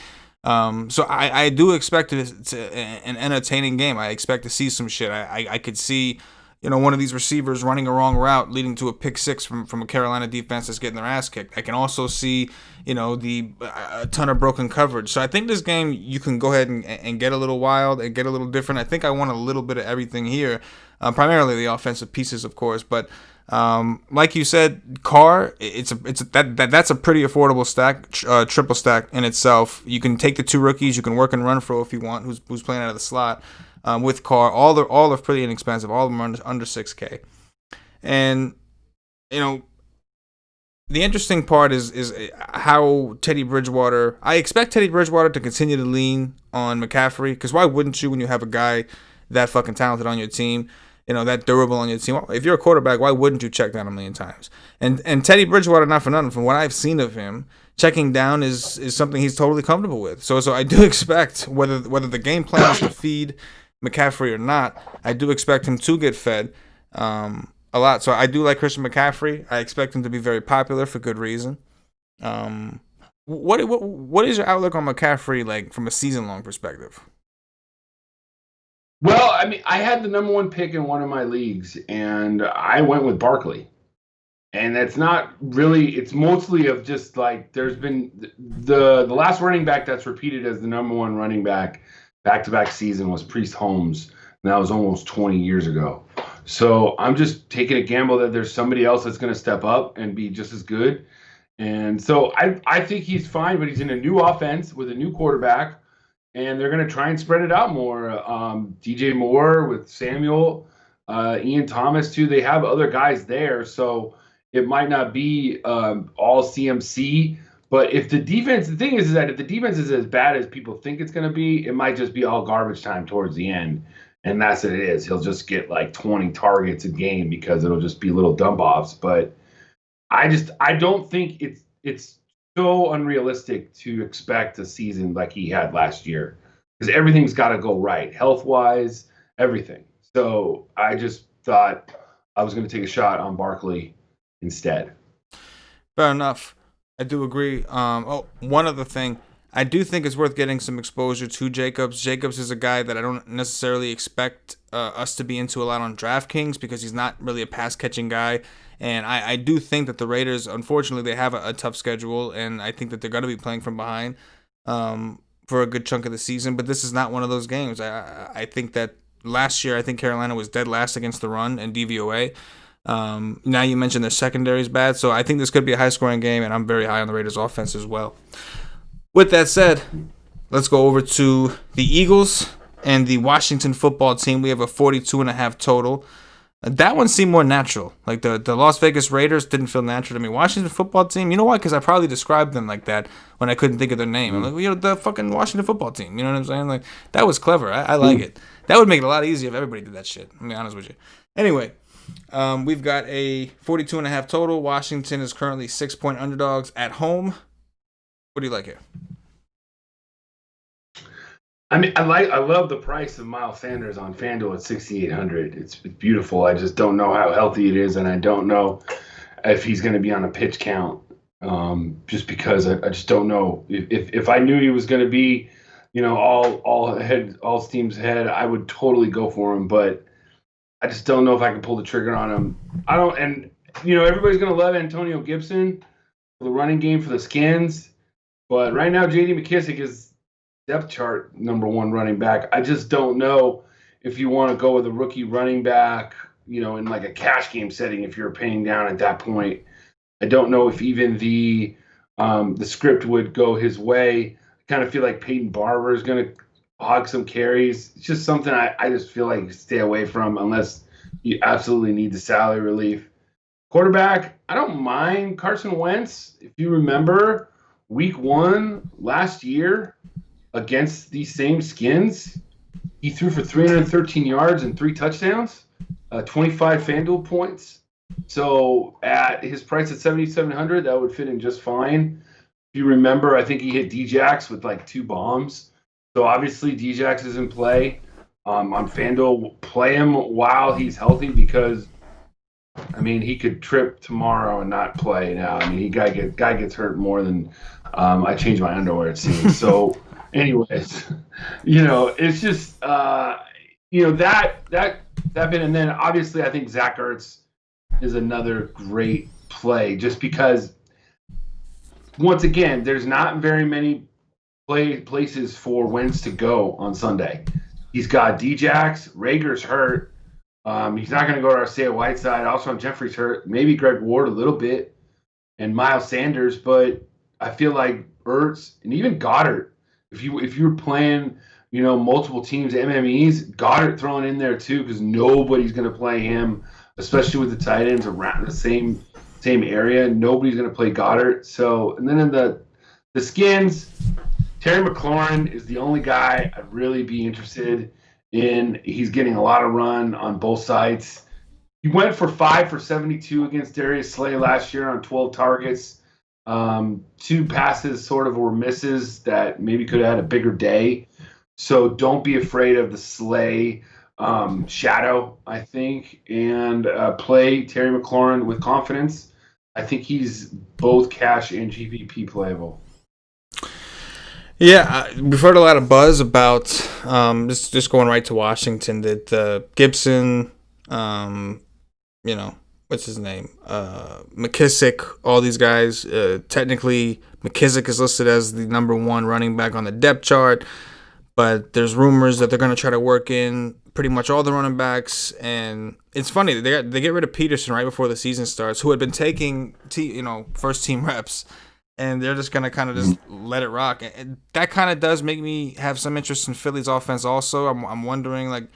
So I do expect an entertaining game. I expect to see some shit. I could see one of these receivers running a wrong route leading to a pick six from a Carolina defense that's getting their ass kicked. I can also see, a ton of broken coverage. So I think this game, you can go ahead and get a little wild and get a little different. I think I want a little bit of everything here, primarily the offensive pieces, of course. But like you said, Carr, that's a pretty affordable stack, triple stack in itself. You can take the 2 rookies, you can work and run for if you want, who's playing out of the slot. With Carr, all are pretty inexpensive. All of them are under $6K. And the interesting part is how Teddy Bridgewater. I expect Teddy Bridgewater to continue to lean on McCaffrey, because why wouldn't you when you have a guy that fucking talented on your team, that durable on your team? If you're a quarterback, why wouldn't you check down a million times? And Teddy Bridgewater, not for nothing, from what I've seen of him, checking down is something he's totally comfortable with. So I do expect whether the game plan is to feed McCaffrey or not, I do expect him to get fed a lot. So I do like Christian McCaffrey. I expect him to be very popular for good reason. What is your outlook on McCaffrey, like from a season-long perspective? Well, I mean, I had the number 1 pick in one of my leagues, and I went with Barkley. And that's not really, it's mostly of just like there's been the last running back that's repeated as the number 1 running back-to-back season was Priest Holmes, and that was almost 20 years ago. So I'm just taking a gamble that there's somebody else that's going to step up and be just as good. And so I think he's fine, but he's in a new offense with a new quarterback, and they're going to try and spread it out more. DJ Moore with Samuel, Ian Thomas too. They have other guys there, so it might not be all CMC. But if the defense, the thing is that if the defense is as bad as people think it's going to be, it might just be all garbage time towards the end. And that's what it is. He'll just get like 20 targets a game because it'll just be little dump-offs. But I don't think it's so unrealistic to expect a season like he had last year, because everything's got to go right, health-wise, everything. So I just thought I was going to take a shot on Barkley instead. Fair enough. I do agree. One other thing. I do think it's worth getting some exposure to Jacobs. Jacobs is a guy that I don't necessarily expect us to be into a lot on DraftKings, because he's not really a pass-catching guy. And I do think that the Raiders, unfortunately, they have a tough schedule, and I think that they're going to be playing from behind for a good chunk of the season. But this is not one of those games. I think that last year, I think Carolina was dead last against the run and DVOA. Now you mentioned their secondary is bad, so I think this could be a high-scoring game, and I'm very high on the Raiders' offense as well. With that said, let's go over to the Eagles and the Washington football team. We have a 42.5 total. That one seemed more natural. Like the Las Vegas Raiders didn't feel natural to me. Washington football team, you know why? Because I probably described them like that when I couldn't think of their name. I'm like, the fucking Washington football team. You know what I'm saying? Like, that was clever. I like it. That would make it a lot easier if everybody did that shit. I'll be honest with you. Anyway. We've got a 42.5 total. Washington is currently 6-point underdogs at home. What do you like here? I mean, I love the price of Miles Sanders on FanDuel at 6,800. It's beautiful. I just don't know how healthy it is, and I don't know if he's going to be on a pitch count. Just because I just don't know. If I knew he was going to be, all steams ahead, I would totally go for him. But I just don't know if I can pull the trigger on him. Everybody's going to love Antonio Gibson for the running game for the Skins. But right now, J.D. McKissick is depth chart number 1 running back. I just don't know if you want to go with a rookie running back, in like a cash game setting if you're paying down at that point. I don't know if even the script would go his way. I kind of feel like Peyton Barber is going to hog some carries. It's just something I just feel like stay away from unless you absolutely need the salary relief. Quarterback, I don't mind Carson Wentz. If you remember, week 1 last year against these same Skins, he threw for 313 yards and 3 touchdowns, 25 FanDuel points. So at his price at 7,700, that would fit in just fine. If you remember, I think he hit Djax with like 2 bombs. So obviously Djax is in play. On FanDuel, play him while he's healthy because, I mean, he could trip tomorrow and not play now. I mean, guy gets hurt more than I change my underwear, it seems. So, anyways, it's just that bit, and then obviously I think Zach Ertz is another great play just because, once again, there's not very many places for Wentz to go on Sunday. He's got Djax, Rager's hurt. He's not going to go to Arcea Whiteside. Also, Jeffrey's hurt. Maybe Greg Ward a little bit, and Miles Sanders. But I feel like Ertz and even Goddard. If you were playing, multiple teams, MMEs, Goddard thrown in there too, because nobody's going to play him, especially with the tight ends around the same area. Nobody's going to play Goddard. So, and then in the Skins, Terry McLaurin is the only guy I'd really be interested in. He's getting a lot of run on both sides. He went for 5 for 72 against Darius Slay last year on 12 targets. 2 passes sort of were misses that maybe could have had a bigger day. So don't be afraid of the Slay shadow, I think, and play Terry McLaurin with confidence. I think he's both cash and GPP playable. Yeah, we've heard a lot of buzz about just going right to Washington. That Gibson, what's his name, McKissick, all these guys. Technically, McKissick is listed as the number 1 running back on the depth chart, but there's rumors that they're going to try to work in pretty much all the running backs. And it's funny, they get rid of Peterson right before the season starts, who had been taking first team reps. And they're just going to kind of just let it rock. And that kind of does make me have some interest in Philly's offense also. I'm wondering, that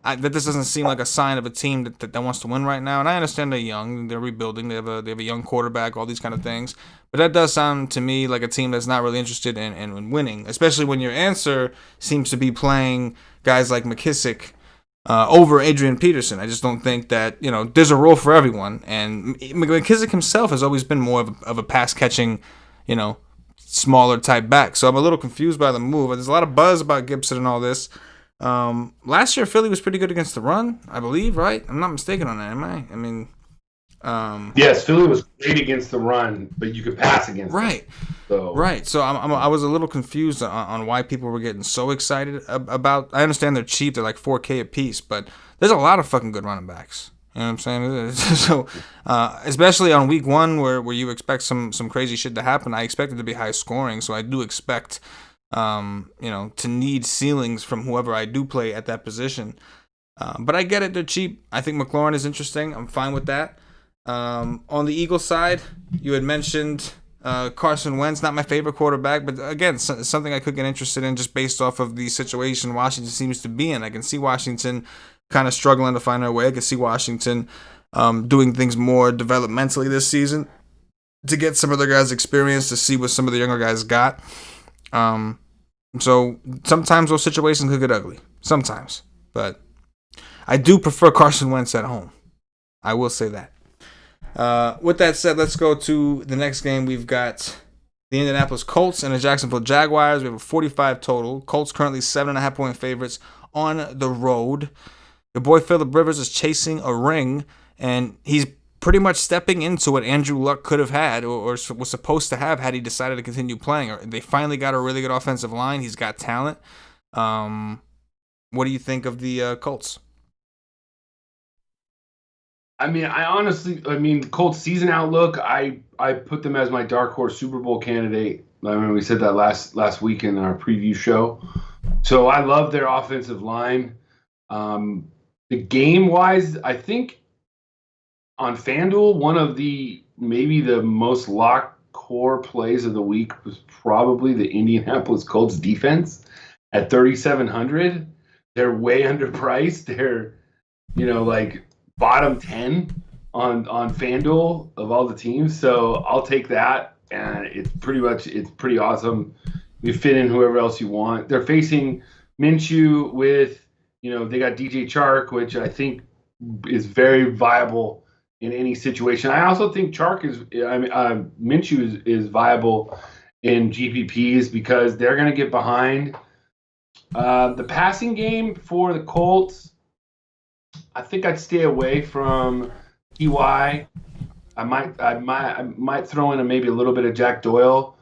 this doesn't seem like a sign of a team that wants to win right now. And I understand they're young. They're rebuilding. They have a young quarterback, all these kind of things. But that does sound to me like a team that's not really interested in winning, especially when your answer seems to be playing guys like McKissick over Adrian Peterson. I just don't think that, there's a role for everyone. And McKissick himself has always been more of a pass-catching, smaller type back. So I'm a little confused by the move. There's a lot of buzz about Gibson and all this. Last year, Philly was pretty good against the run, I believe, right? I'm not mistaken on that, am I? I mean... yes, Philly was great against the run, but you could pass against right. them. Right. So I was a little confused on why people were getting so excited about. I understand they're cheap; they're like $4K a piece, but there's a lot of fucking good running backs. You know what I'm saying? So, especially on week 1 where you expect some crazy shit to happen, I expect it to be high scoring. So I do expect, to need ceilings from whoever I do play at that position. But I get it; they're cheap. I think McLaurin is interesting. I'm fine with that. On the Eagles side, you had mentioned Carson Wentz, not my favorite quarterback, but again, something I could get interested in just based off of the situation Washington seems to be in. I can see Washington kind of struggling to find their way. I can see Washington doing things more developmentally this season to get some of their guys' experience, to see what some of the younger guys got. So sometimes those situations could get ugly. Sometimes. But I do prefer Carson Wentz at home. I will say that. With that said, let's go to the next game. We've got the Indianapolis Colts and the Jacksonville Jaguars. We have a 45 total. Colts currently 7.5-point favorites on the road. Your boy Phillip Rivers is chasing a ring, and he's pretty much stepping into what Andrew Luck could have had or was supposed to have had he decided to continue playing. They finally got a really good offensive line. He's got talent. What do you think of the Colts? I mean, the Colts season outlook, I put them as my dark horse Super Bowl candidate. I mean, we said that last week in our preview show. So I love their offensive line. The game-wise, I think on FanDuel, one of maybe the most locked core plays of the week was probably the Indianapolis Colts defense at 3,700. They're way underpriced. They're, bottom 10 on FanDuel of all the teams. So I'll take that, and it's pretty awesome. You fit in whoever else you want. They're facing Minshew with, they got DJ Chark, which I think is very viable in any situation. I also think Minshew is viable in GPPs because they're going to get behind. The passing game for the Colts, I think I'd stay away from Ty. I might throw in maybe a little bit of Jack Doyle.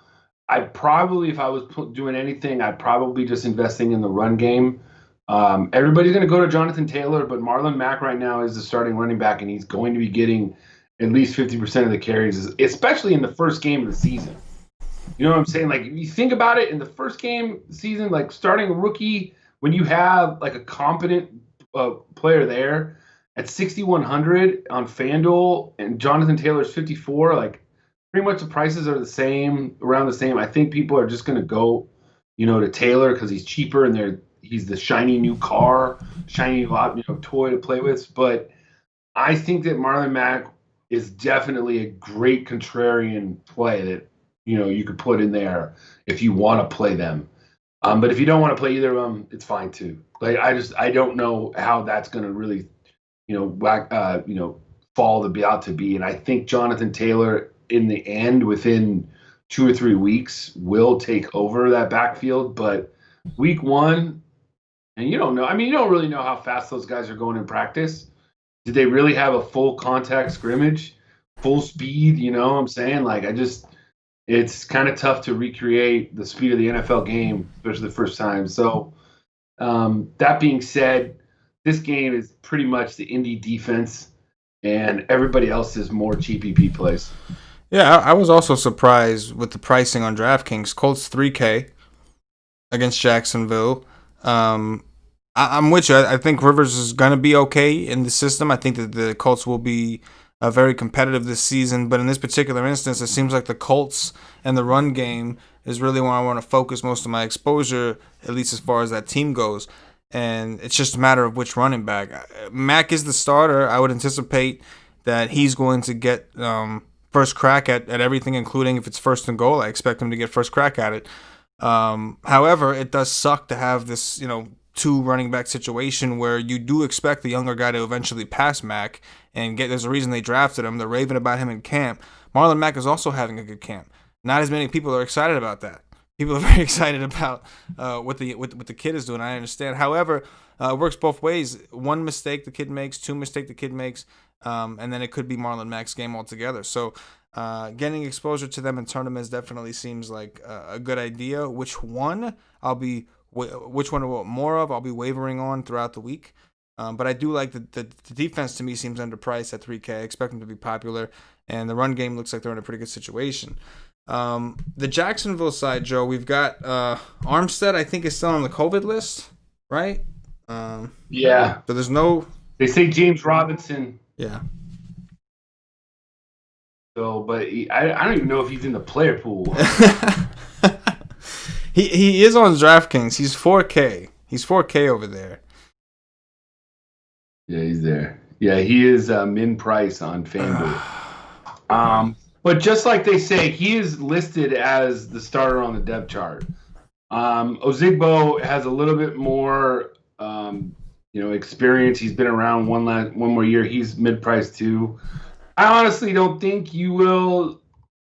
I'd probably, if I was doing anything, I'd probably just investing in the run game. Everybody's going to go to Jonathan Taylor, but Marlon Mack right now is the starting running back, and he's going to be getting at least 50% of the carries, especially in the first game of the season. You know what I'm saying? Like, if you think about it, in the first game of the season, like starting a rookie, when you have like a competent player there at 6,100 on FanDuel and Jonathan Taylor's 54, like pretty much the prices are around the same. I think people are just going to go, to Taylor because he's cheaper and he's the shiny new car, shiny toy to play with. But I think that Marlon Mack is definitely a great contrarian play that you could put in there if you want to play them. But if you don't want to play either of them, it's fine too. Like I don't know how that's going to really fall to be out to be. And I think Jonathan Taylor in the end, within 2 or 3 weeks, will take over that backfield. But week one, and you don't know. I mean, you don't really know how fast those guys are going in practice. Did they really have a full contact scrimmage, full speed? You know what I'm saying? Like, it's kind of tough to recreate the speed of the NFL game, especially the first time. So that being said, this game is pretty much the Indy defense, and everybody else is more GPP plays. Yeah, I was also surprised with the pricing on DraftKings. Colts 3K against Jacksonville. I'm with you. I think Rivers is going to be okay in the system. I think that the Colts will be very competitive this season. But in this particular instance, it seems like the Colts and the run game is really where I want to focus most of my exposure, at least as far as that team goes. And it's just a matter of which running back. Mack is the starter. I would anticipate that he's going to get first crack at everything, including if it's first and goal. I expect him to get first crack at it. However, it does suck to have this, two running back situation where you do expect the younger guy to eventually pass Mack and there's a reason they drafted him. They're raving about him in camp. Marlon Mack is also having a good camp. Not as many people are excited about that. People are very excited about what the kid is doing. I understand. However, it works both ways. One mistake the kid makes, two mistake the kid makes, and then it could be Marlon Mack's game altogether. So getting exposure to them in tournaments definitely seems like a good idea. Which one I want more of, I'll be wavering on throughout the week. But I do like the defense. To me, seems underpriced at 3K. I expect them to be popular, and the run game looks like they're in a pretty good situation. The Jacksonville side, Joe, we've got Armstead. I think is still on the COVID list, right? Yeah. So there's no. They say James Robinson. Yeah. So, but I don't even know if he's in the player pool. He is on DraftKings. He's 4K. He's 4K over there. Yeah, he's there. Yeah, he is min price on FanDuel. But just like they say, he is listed as the starter on the depth chart. Ozigbo has a little bit more, experience. He's been around one more year. He's mid-price too. I honestly don't think you will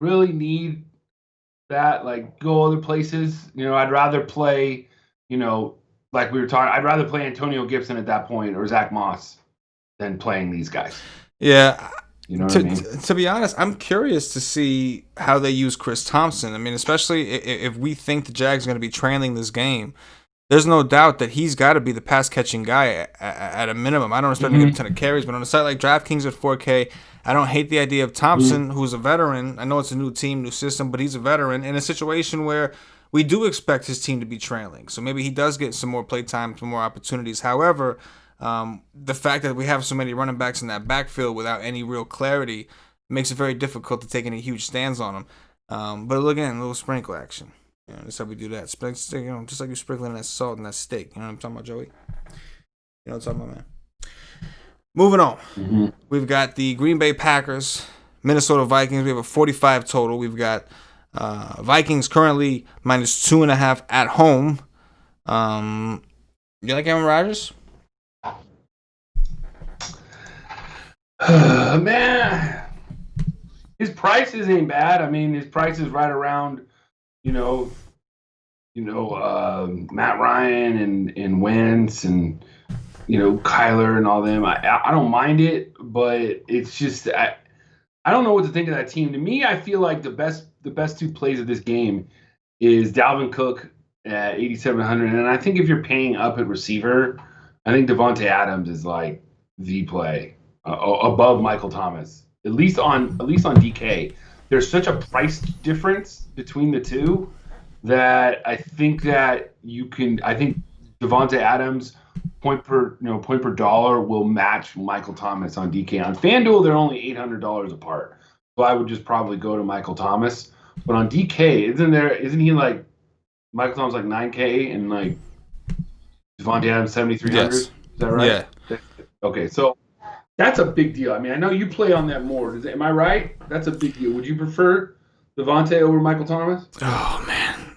really need that. Like, go other places. I'd rather play. Like we were talking, I'd rather play Antonio Gibson at that point or Zach Moss than playing these guys. Yeah. You know what I mean? To be honest, I'm curious to see how they use Chris Thompson. I mean, especially if we think the Jags are going to be trailing this game, there's no doubt that he's got to be the pass-catching guy at a minimum. I don't expect him to get a ton of carries, but on a site like DraftKings at 4K, I don't hate the idea of Thompson, who's a veteran. I know it's a new team, new system, but he's a veteran in a situation where we do expect his team to be trailing. So maybe he does get some more play time, some more opportunities. However, the fact that we have so many running backs in that backfield without any real clarity makes it very difficult to take any huge stands on them. But again, a little sprinkle action. That's how we do that. Just like you're sprinkling that salt in that steak. You know what I'm talking about, Joey? You know what I'm talking about, man? Moving on. Mm-hmm. We've got the Green Bay Packers, Minnesota Vikings. We have a 45 total. We've got Vikings currently -2.5 at home. You like Aaron Rodgers? Man, his prices ain't bad. I mean, his price is right around, Matt Ryan and Wentz and Kyler and all them. I don't mind it, but it's just I don't know what to think of that team. To me, I feel like the best two plays of this game is Dalvin Cook at 8,700, and I think if you're paying up at receiver, I think Devontae Adams is like the play above Michael Thomas, at least on DK. There's such a price difference between the two that I think that you can. I think Devontae Adams point per dollar will match Michael Thomas on DK. On FanDuel, they're only $800 apart, so I would just probably go to Michael Thomas. But on DK, isn't he like Michael Thomas like 9K and like Devontae Adams 7,300? Yes. Is that right? Yeah. Okay, so that's a big deal. I mean, I know you play on that more. Am I right? That's a big deal. Would you prefer Devontae over Michael Thomas? Oh man,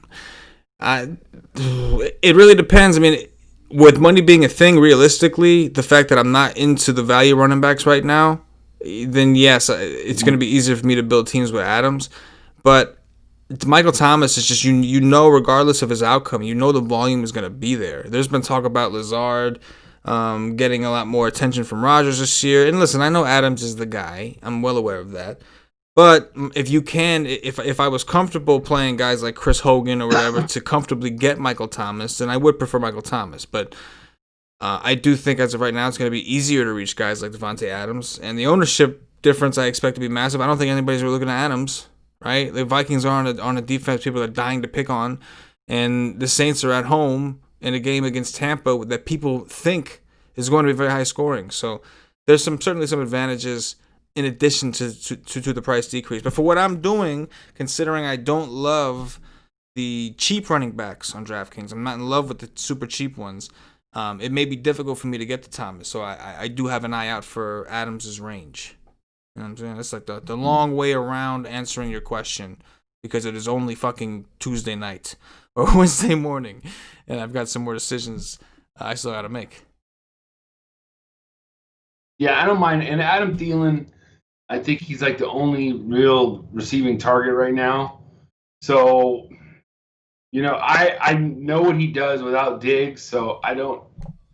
it really depends. I mean, with money being a thing, realistically, the fact that I'm not into the value running backs right now, then yes, it's going to be easier for me to build teams with Adams. But Michael Thomas is just regardless of his outcome, the volume is going to be there. There's been talk about Lazard getting a lot more attention from Rodgers this year. And listen, I know Adams is the guy. I'm well aware of that. But if I was comfortable playing guys like Chris Hogan or whatever to comfortably get Michael Thomas, then I would prefer Michael Thomas. But I do think as of right now, it's going to be easier to reach guys like Devontae Adams. And the ownership difference I expect to be massive. I don't think anybody's really looking at Adams, right? The Vikings are on a defense people are dying to pick on. And the Saints are at home in a game against Tampa that people think is going to be very high scoring. So there's certainly some advantages in addition to the price decrease. But for what I'm doing, considering I don't love the cheap running backs on DraftKings, I'm not in love with the super cheap ones, it may be difficult for me to get to Thomas. So I do have an eye out for Adams' range. You know what I'm saying? It's like the long way around answering your question because it is only fucking Tuesday night or Wednesday morning. And I've got some more decisions I still got to make. Yeah, I don't mind. And Adam Thielen, I think he's like the only real receiving target right now. So, I know what he does without Diggs. So I don't.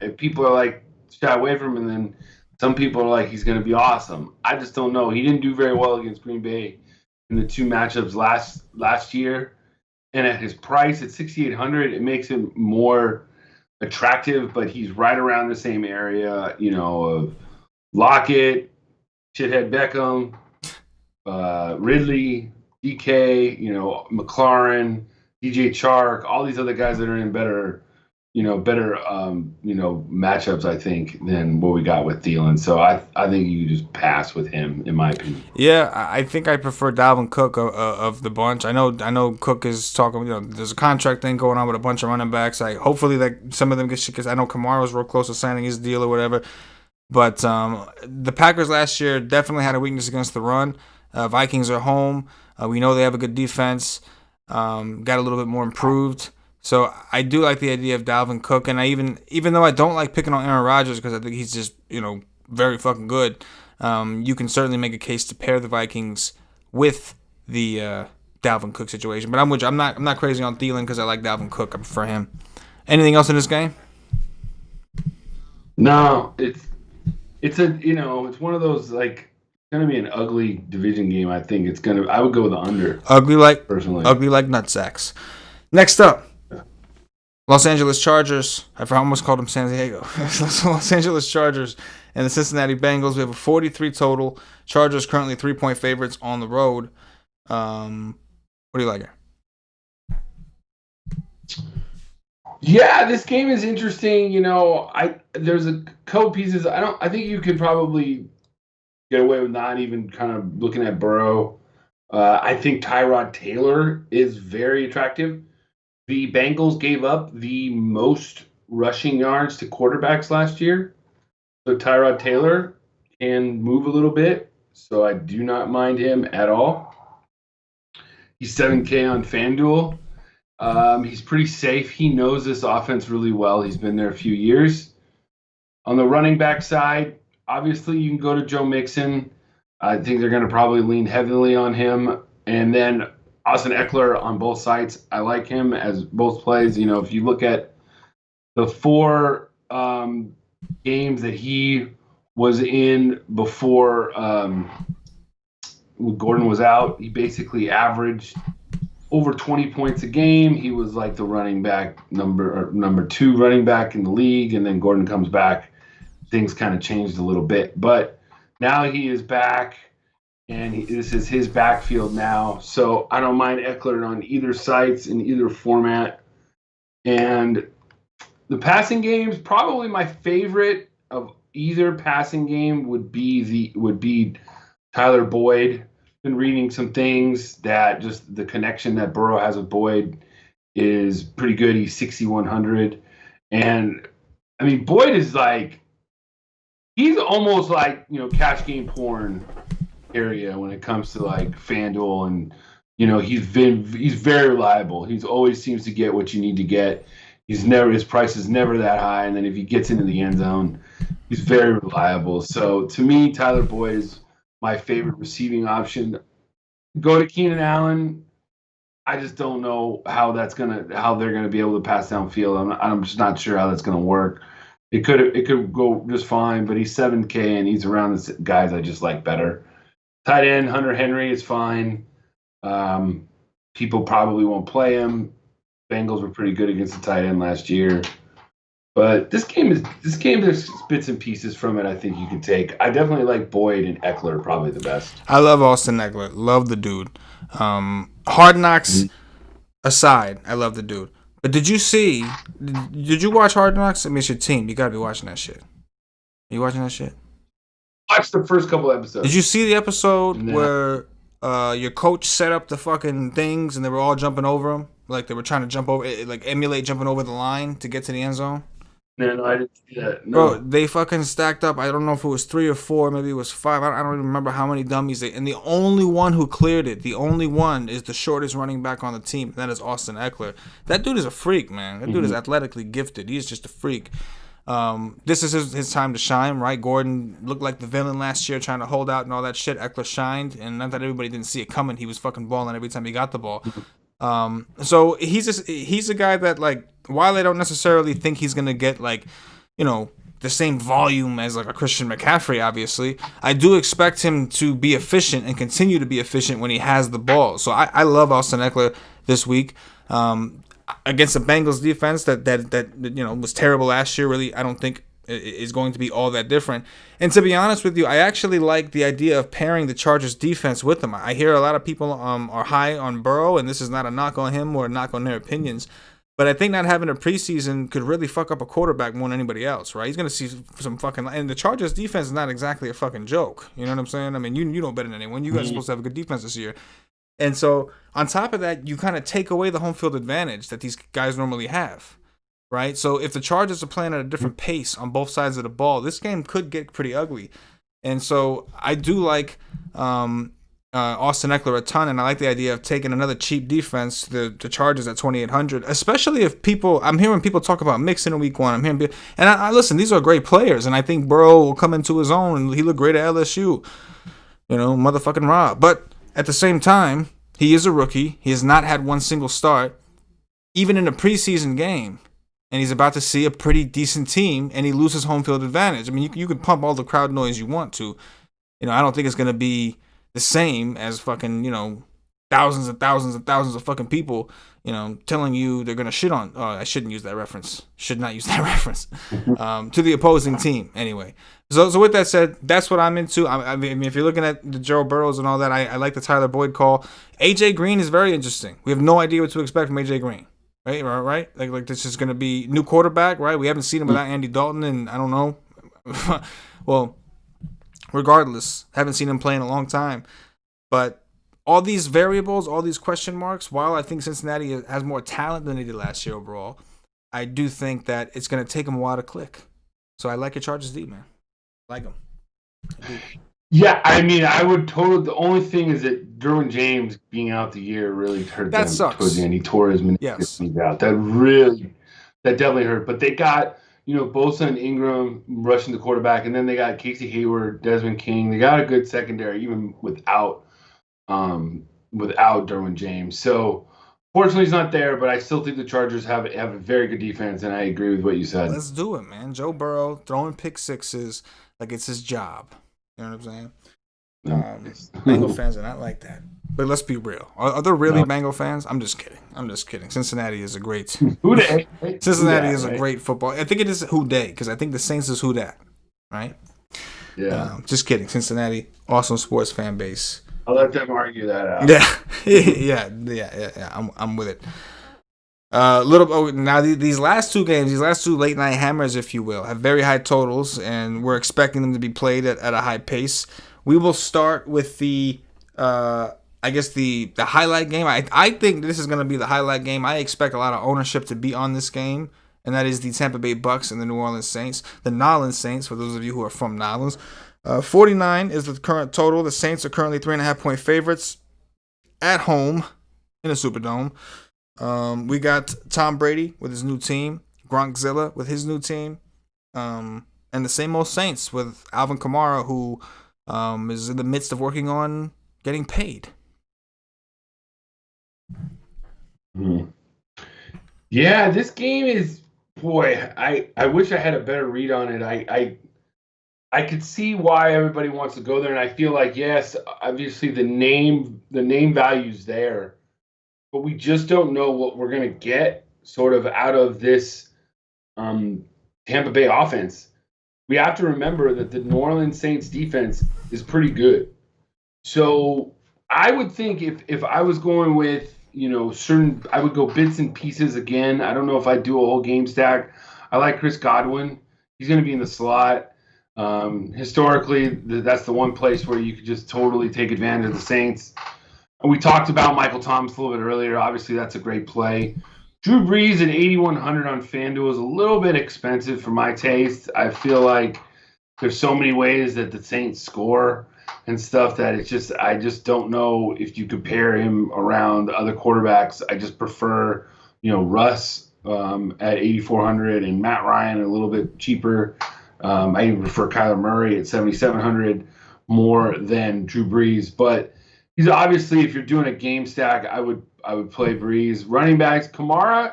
If people are like shy away from him, then some people are like he's going to be awesome. I just don't know. He didn't do very well against Green Bay in the two matchups last year, and at his price at 6,800, it makes him more attractive. But he's right around the same area, of Lockett, Shithead Beckham, Ridley, DK, McLaurin, DJ Chark, all these other guys that are in better matchups, I think, than what we got with Thielen. So I think you just pass with him, in my opinion. Yeah, I think I prefer Dalvin Cook of the bunch. I know Cook is talking. There's a contract thing going on with a bunch of running backs. Hopefully that some of them get shit because I know Kamara's real close to signing his deal or whatever. But the Packers last year definitely had a weakness against the run. Vikings are home. We know they have a good defense. Got a little bit more improved. So I do like the idea of Dalvin Cook. And I even though I don't like picking on Aaron Rodgers because I think he's just, very fucking good, you can certainly make a case to pair the Vikings with the Dalvin Cook situation. But I'm not crazy on Thielen because I like Dalvin Cook. I prefer him. Anything else in this game? No, it's it's one of those like going to be an ugly division game. I think I would go with the under. Ugly like nutsacks. Next up, Los Angeles Chargers. I almost called them San Diego. Los Angeles Chargers and the Cincinnati Bengals. We have a 43 total. Chargers currently 3-point favorites on the road. What do you like here? Yeah, this game is interesting. There's a couple pieces. I think you could probably get away with not even kind of looking at Burrow. I think Tyrod Taylor is very attractive. The Bengals gave up the most rushing yards to quarterbacks last year. So Tyrod Taylor can move a little bit, so I do not mind him at all. He's 7K on FanDuel. He's pretty safe. He knows this offense really well. He's been there a few years. On the running back side, obviously you can go to Joe Mixon. I think they're going to probably lean heavily on him. And then Austin Eckler on both sides. I like him as both plays. You know, if you look at the 4 games that he was in before Gordon was out, he basically averaged over 20 points a game. He was like the running back number 2 running back in the league, and then Gordon comes back. Things kind of changed a little bit, but now he is back, and this is his backfield now. So I don't mind Eckler on either sites in either format. And the passing games, probably my favorite of either passing game would be Tyler Boyd. Been reading some things that just the connection that Burrow has with Boyd is pretty good. He's 6,100, and I mean Boyd is like, he's almost like, you know, cash game porn area when it comes to like FanDuel, and you know he's very reliable. He's always seems to get what you need to get. His price is never that high, and then if he gets into the end zone, he's very reliable. So to me, Tyler Boyd is my favorite receiving option. Go to Keenan Allen. I just don't know how they're gonna be able to pass downfield. I'm just not sure how that's gonna work. It could go just fine, but he's 7K and he's around the guys I just like better. Tight end Hunter Henry is fine. People probably won't play him. Bengals were pretty good against the tight end last year. But this game, there's bits and pieces from it I think you could take. I definitely like Boyd and Eckler probably the best. I love Austin Eckler. Love the dude. Hard Knocks aside, I love the dude. But did you watch Hard Knocks? I mean, it's your team. You got to be watching that shit. Are you watching that shit? Watch the first couple episodes. Did you see the episode where your coach set up the fucking things and they were all jumping over him? Like they were trying to jump over, like emulate jumping over the line to get to the end zone? No, I didn't see that. No. Bro, they fucking stacked up. I don't know if it was 3 or 4, maybe it was 5. I don't even remember how many dummies and the only one who cleared it, the only one is the shortest running back on the team. And that is Austin Eckler. That dude is a freak, man. That dude is athletically gifted. He's just a freak. This is his time to shine, right? Gordon looked like the villain last year trying to hold out and all that shit. Eckler shined, and not that everybody didn't see it coming. He was fucking balling every time he got the ball. So he's a guy that, like, while I don't necessarily think he's gonna get, like, you know, the same volume as like a Christian McCaffrey, obviously, I do expect him to be efficient and continue to be efficient when he has the ball. So I love Austin Eckler this week. Against the Bengals defense that you know was terrible last year, really I don't think is going to be all that different. And to be honest with you, I actually like the idea of pairing the Chargers defense with them. I hear a lot of people are high on Burrow, and this is not a knock on him or a knock on their opinions, but I think not having a preseason could really fuck up a quarterback more than anybody else, right? He's going to see some fucking... And the Chargers defense is not exactly a fucking joke. You know what I'm saying? I mean, you know better than anyone. You guys are supposed to have a good defense this year. And so, on top of that, you kind of take away the home field advantage that these guys normally have, right? So, if the Chargers are playing at a different pace on both sides of the ball, this game could get pretty ugly. And so, I do like Austin Eckler a ton, and I like the idea of taking another cheap defense, the Chargers at 2,800, especially if I'm hearing people talk about Mixon in week 1. I'm hearing, and I listen, these are great players, and I think Burrow will come into his own, and he looked great at LSU. You know, motherfucking Rob. But at the same time, he is a rookie. He has not had one single start, even in a preseason game. And he's about to see a pretty decent team, and he loses home field advantage. I mean, you can pump all the crowd noise you want to. You know, I don't think it's going to be the same as fucking, you know, thousands and thousands and thousands of fucking people, you know, telling you they're going to shit on. Oh, I shouldn't use that reference. Should not use that reference. To the opposing team, anyway. So with that said, that's what I'm into. I mean, if you're looking at the Joe Burrows and all that, I like the Tyler Boyd call. AJ Green is very interesting. We have no idea what to expect from AJ Green, right? Like this is going to be new quarterback, right? We haven't seen him without Andy Dalton, and I don't know. Well, regardless, haven't seen him play in a long time. But all these variables, all these question marks, while I think Cincinnati has more talent than they did last year overall, I do think that it's going to take them a while to click. So I like your Chargers D, man. Like them. I do. Yeah, I mean, I would totally. The only thing is that Derwin James being out the year really hurt That them towards the sucks. end. He tore his Yes. meniscus out. That definitely hurt. But they got, Bosa and Ingram rushing the quarterback, and then they got Casey Hayward, Desmond King. They got a good secondary even without Derwin James. So fortunately, he's not there. But I still think the Chargers have a very good defense, and I agree with what you said. Let's do it, man. Joe Burrow throwing pick sixes like it's his job. You know what I'm saying? Bengal fans are not like that. But let's be real. Are there really No. Bengal fans? I'm just kidding. Cincinnati is a great. Who Dey? Cincinnati is a Right? great football. I think it is who Dey because I think the Saints is who dat, right? Yeah. Just kidding. Cincinnati, awesome sports fan base. I'll let them argue that out. Yeah, yeah. I'm with it. Now these last two games, these last two late night hammers, if you will, have very high totals, and we're expecting them to be played at a high pace. We will start with the I guess the highlight game. I think this is going to be the highlight game. I expect a lot of ownership to be on this game, and that is the Tampa Bay Bucks and the New Orleans Saints. The Nolans Saints, for those of you who are from Nolans. 49 is the current total. The Saints are currently 3.5-point favorites at home in the Superdome. We got Tom Brady with his new team, Gronkzilla with his new team, and the same old Saints with Alvin Kamara, who is in the midst of working on getting paid. Yeah, this game is, boy, I wish I had a better read on it. I could see why everybody wants to go there, and I feel like, yes, obviously the name value's there, but we just don't know what we're gonna get sort of out of this Tampa Bay offense. We have to remember that the New Orleans Saints defense is pretty good. So I would think if I was going with, I would go bits and pieces again. I don't know if I'd do a whole game stack. I like Chris Godwin. He's going to be in the slot. Historically, that's the one place where you could just totally take advantage of the Saints. And we talked about Michael Thomas a little bit earlier. Obviously, that's a great play. Drew Brees at 8,100 on FanDuel is a little bit expensive for my taste. I feel like there's so many ways that the Saints score and stuff that I just don't know if you compare him around other quarterbacks. I just prefer, Russ at 8,400 and Matt Ryan a little bit cheaper. I even prefer Kyler Murray at 7,700 more than Drew Brees. But he's obviously, if you're doing a game stack, I would play Brees. Running backs, Kamara,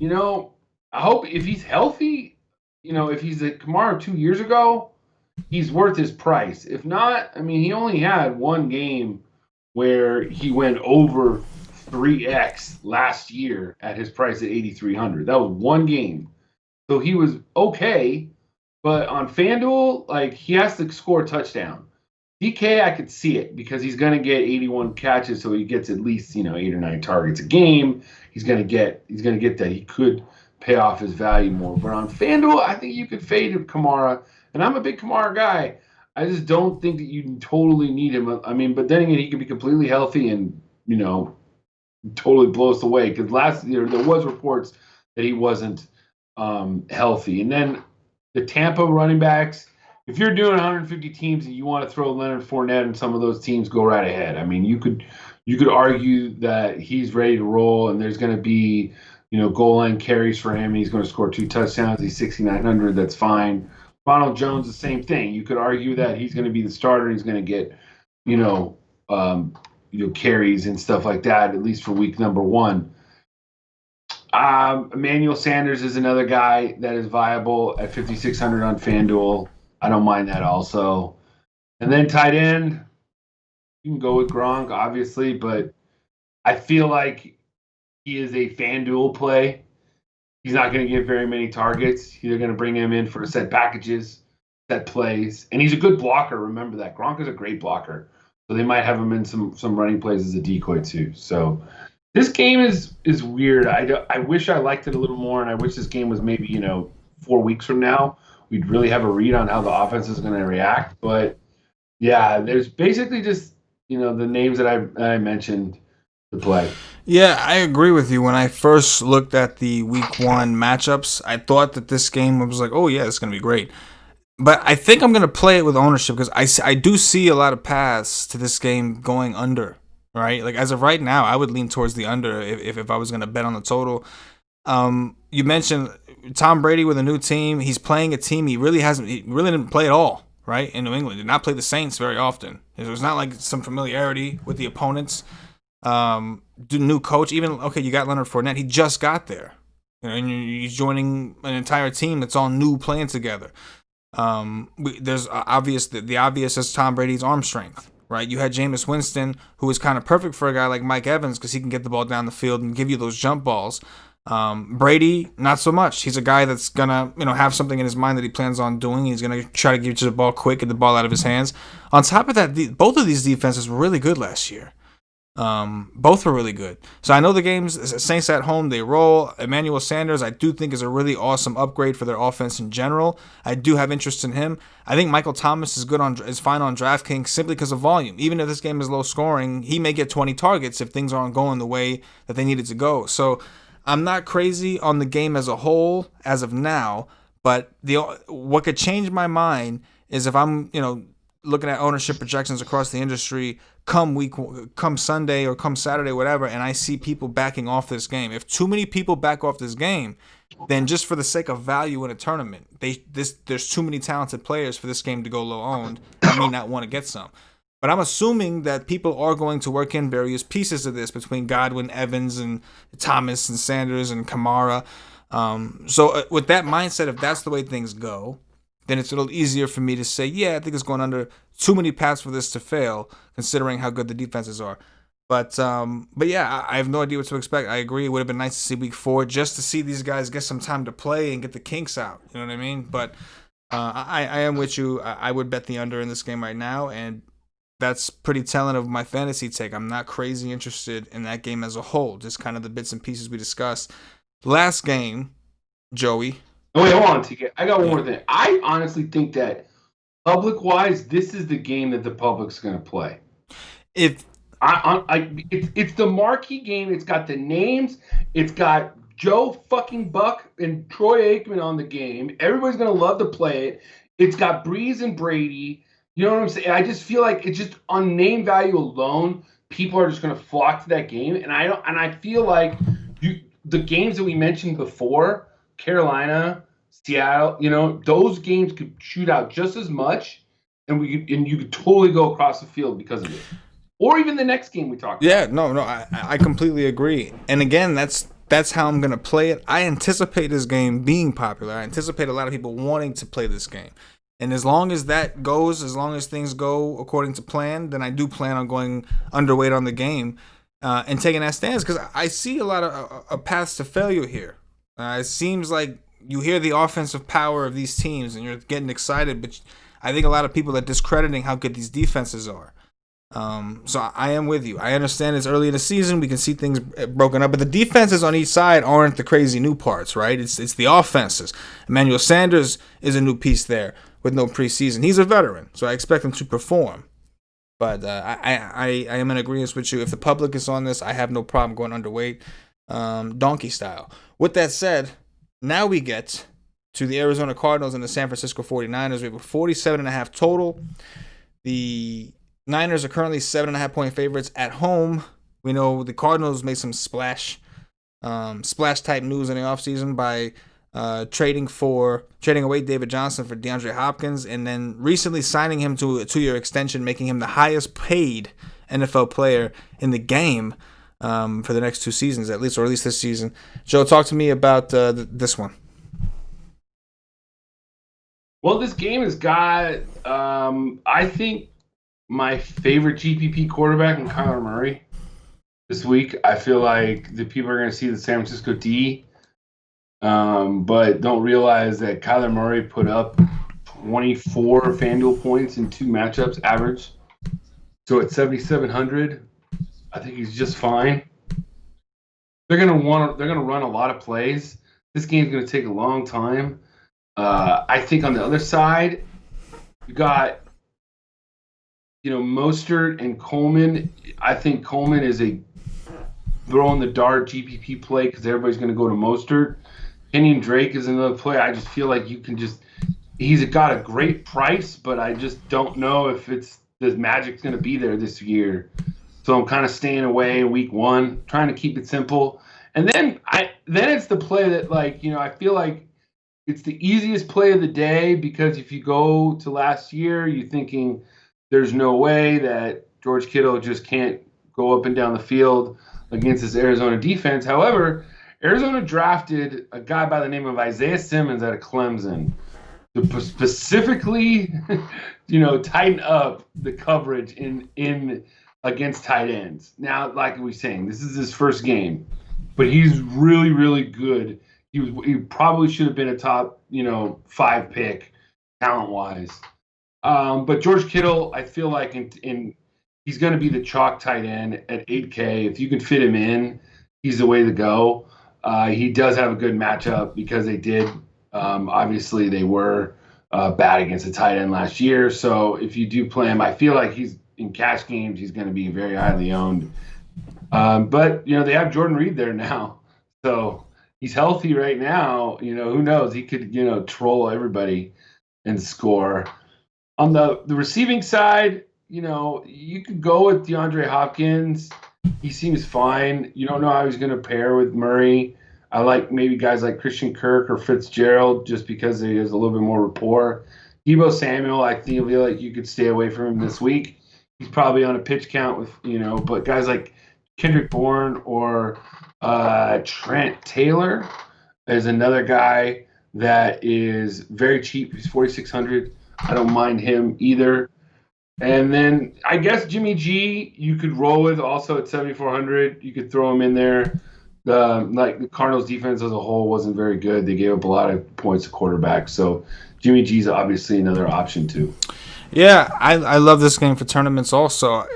I hope if he's healthy, if he's a Kamara 2 years ago, he's worth his price. If not, I mean, he only had one game where he went over 3x last year at his price at 8,300. That was one game. So he was okay, but on FanDuel, like, he has to score a touchdown. DK, I could see it because he's going to get 81 catches, so he gets at least 8 or 9 targets a game. He's going to get that. He could pay off his value more. But on FanDuel, I think you could fade Kamara, and I'm a big Kamara guy. I just don't think that you totally need him. I mean, but then again, he could be completely healthy and totally blow us away. Because last year there was reports that he wasn't healthy, and then the Tampa running backs. If you're doing 150 teams and you want to throw Leonard Fournette in some of those teams, go right ahead. I mean, you could argue that he's ready to roll, and there's going to be, goal line carries for him. He's going to score 2 touchdowns. He's 6,900. That's fine. Ronald Jones, the same thing. You could argue that he's going to be the starter. He's going to get, carries and stuff like that, at least for week number 1. Emmanuel Sanders is another guy that is viable at 5,600 on FanDuel. I don't mind that also. And then tight end, you can go with Gronk, obviously, but I feel like he is a FanDuel play. He's not going to get very many targets. They're going to bring him in for set packages, set plays. And he's a good blocker. Remember that. Gronk is a great blocker. So they might have him in some running plays as a decoy too. So this game is weird. I wish I liked it a little more, and I wish this game was maybe, 4 weeks from now. We'd really have a read on how the offense is going to react. But, yeah, there's basically just, the names that I mentioned to play. Yeah, I agree with you. When I first looked at the week 1 matchups, I thought that this game was like, oh, yeah, it's going to be great. But I think I'm going to play it with ownership because I do see a lot of paths to this game going under, right? Like as of right now, I would lean towards the under if I was going to bet on the total. You mentioned Tom Brady with a new team. He's playing a team he really didn't play at all, right? In New England, did not play the Saints very often. It was not like some familiarity with the opponents. New coach, even okay, you got Leonard Fournette. He just got there, and he's joining an entire team that's all new playing together. There's the obvious is Tom Brady's arm strength, right? You had Jameis Winston, who is kind of perfect for a guy like Mike Evans because he can get the ball down the field and give you those jump balls. Brady, not so much. He's a guy that's gonna, have something in his mind that he plans on doing. He's gonna try to get you the ball quick, get the ball out of his hands. On top of that, both of these defenses were really good last year. Both were really good. So I know the games, Saints at home, they roll. Emmanuel Sanders, I do think is a really awesome upgrade for their offense in general. I do have interest in him. I think Michael Thomas is fine on DraftKings simply because of volume. Even if this game is low scoring, he may get 20 targets if things aren't going the way that they needed to go. So I'm not crazy on the game as a whole as of now, but what could change my mind is if I'm, looking at ownership projections across the industry come Sunday or come Saturday, whatever, and I see people backing off this game. If too many people back off this game, then just for the sake of value in a tournament, there's too many talented players for this game to go low owned. I may not want to get some. But I'm assuming that people are going to work in various pieces of this between Godwin, Evans, and Thomas, and Sanders, and Kamara. So with that mindset, if that's the way things go, then it's a little easier for me to say, yeah, I think it's going under. Too many paths for this to fail, considering how good the defenses are. But yeah, I have no idea what to expect. I agree. It would have been nice to see week 4 just to see these guys get some time to play and get the kinks out. You know what I mean? But I am with you. I would bet the under in this game right now, and that's pretty telling of my fantasy take. I'm not crazy interested in that game as a whole, just kind of the bits and pieces we discussed. Last game, Joey. Oh, wait, hold on, TK. I got one more thing. I honestly think that public-wise, this is the game that the public's going to play. It's the marquee game. It's got the names. It's got Joe fucking Buck and Troy Aikman on the game. Everybody's going to love to play it. It's got Breeze and Brady. You know what I'm saying? I just feel like it's just on name value alone, people are just going to flock to that game. And I feel like the games that we mentioned before, Carolina, Seattle, those games could shoot out just as much, and you could totally go across the field because of it. Or even the next game we talked about. Yeah, no, I completely agree. And again, that's how I'm going to play it. I anticipate this game being popular. I anticipate a lot of people wanting to play this game. And as long as that goes, as long as things go according to plan, then I do plan on going underweight on the game and taking that stance because I see a lot of paths to failure here. It seems like you hear the offensive power of these teams and you're getting excited, but I think a lot of people are discrediting how good these defenses are. So I am with you. I understand it's early in the season. We can see things broken up, but the defenses on each side aren't the crazy new parts, right? It's the offenses. Emmanuel Sanders is a new piece there with no preseason. He's a veteran, so I expect him to perform. But I am in agreement with you. If the public is on this, I have no problem going underweight, donkey style. With that said, now we get to the Arizona Cardinals and the San Francisco 49ers. We have a 47.5 total. The Niners are currently 7.5 point favorites at home. We know the Cardinals made some splash type news in the offseason by trading away David Johnson for DeAndre Hopkins, and then recently signing him to a 2-year extension, making him the highest paid NFL player in the game for the next 2 seasons, or at least this season. Joe, talk to me about this one. Well, this game has got, I think, my favorite GPP quarterback in Kyler Murray this week. I feel like the people are going to see the San Francisco D, but don't realize that Kyler Murray put up 24 FanDuel points in 2 matchups average. So at 7,700, I think he's just fine. They're going to run a lot of plays. This game's going to take a long time. I think on the other side, you got Mostert and Coleman. I think Coleman is a throw in the dart GPP play because everybody's going to go to Mostert. Kenyon Drake is another play. I just feel like you can just he's got a great price, but I just don't know if it's the magic's going to be there this year. So I'm kind of staying away in week one, trying to keep it simple. And then it's the play that, like, I feel like it's the easiest play of the day, because if you go to last year, you're thinking there's no way that George Kittle just can't go up and down the field against this Arizona defense. However, Arizona drafted a guy by the name of Isaiah Simmons out of Clemson to specifically, tighten up the coverage in against tight ends. Now, like we were saying, this is his first game, but he's really, really good. He probably should have been a top, 5 pick talent wise. But George Kittle, I feel like he's going to be the chalk tight end at 8K. If you can fit him in, he's the way to go. He does have a good matchup because they did. Obviously, they were bad against the tight end last year. So if you do play him, I feel like he's in cash games, he's going to be very highly owned. But they have Jordan Reed there now, so he's healthy right now. Who knows? He could troll everybody and score. On the receiving side, you could go with DeAndre Hopkins. He seems fine. You don't know how he's going to pair with Murray. I like maybe guys like Christian Kirk or Fitzgerald just because he has a little bit more rapport. Deebo Samuel, I feel like you could stay away from him this week. He's probably on a pitch count with, but guys like Kendrick Bourne or Trent Taylor is another guy that is very cheap. He's 4,600. I don't mind him either. And then I guess Jimmy G you could roll with also at 7,400. You could throw him in there. The Cardinals defense as a whole wasn't very good. They gave up a lot of points to quarterback. So Jimmy G's obviously another option too. Yeah, I love this game for tournaments also.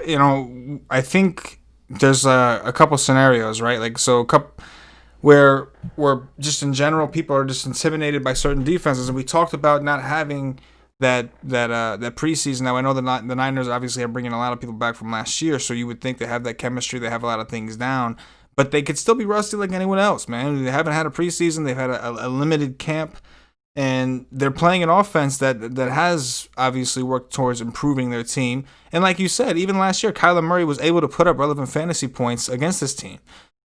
I think there's a couple scenarios, right? Like, so a couple where just in general people are just intimidated by certain defenses, and we talked about not having that preseason. Now I know the Niners obviously are bringing a lot of people back from last year, so you would think they have that chemistry, they have a lot of things down, but they could still be rusty like anyone else, man. They haven't had a preseason, they've had a limited camp, and they're playing an offense that has obviously worked towards improving their team. And like you said, even last year, Kyler Murray was able to put up relevant fantasy points against this team,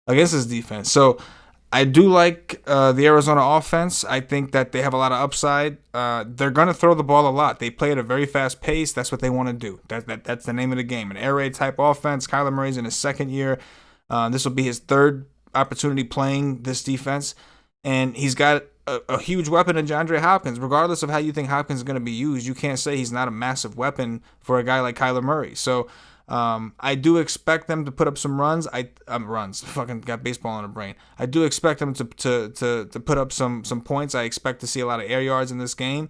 against this defense. So I do like the Arizona offense. I think that they have a lot of upside. They're going to throw the ball a lot. They play at a very fast pace. That's what they want to do. That's the name of the game. An air raid type offense. Kyler Murray's in his second year. This will be his third opportunity playing this defense. And he's got a huge weapon in DeAndre Hopkins. Regardless of how you think Hopkins is going to be used, you can't say he's not a massive weapon for a guy like Kyler Murray. So I do expect them to put up some runs. Runs. Fucking got baseball in the brain. I do expect them to put up some points. I expect to see a lot of air yards in this game.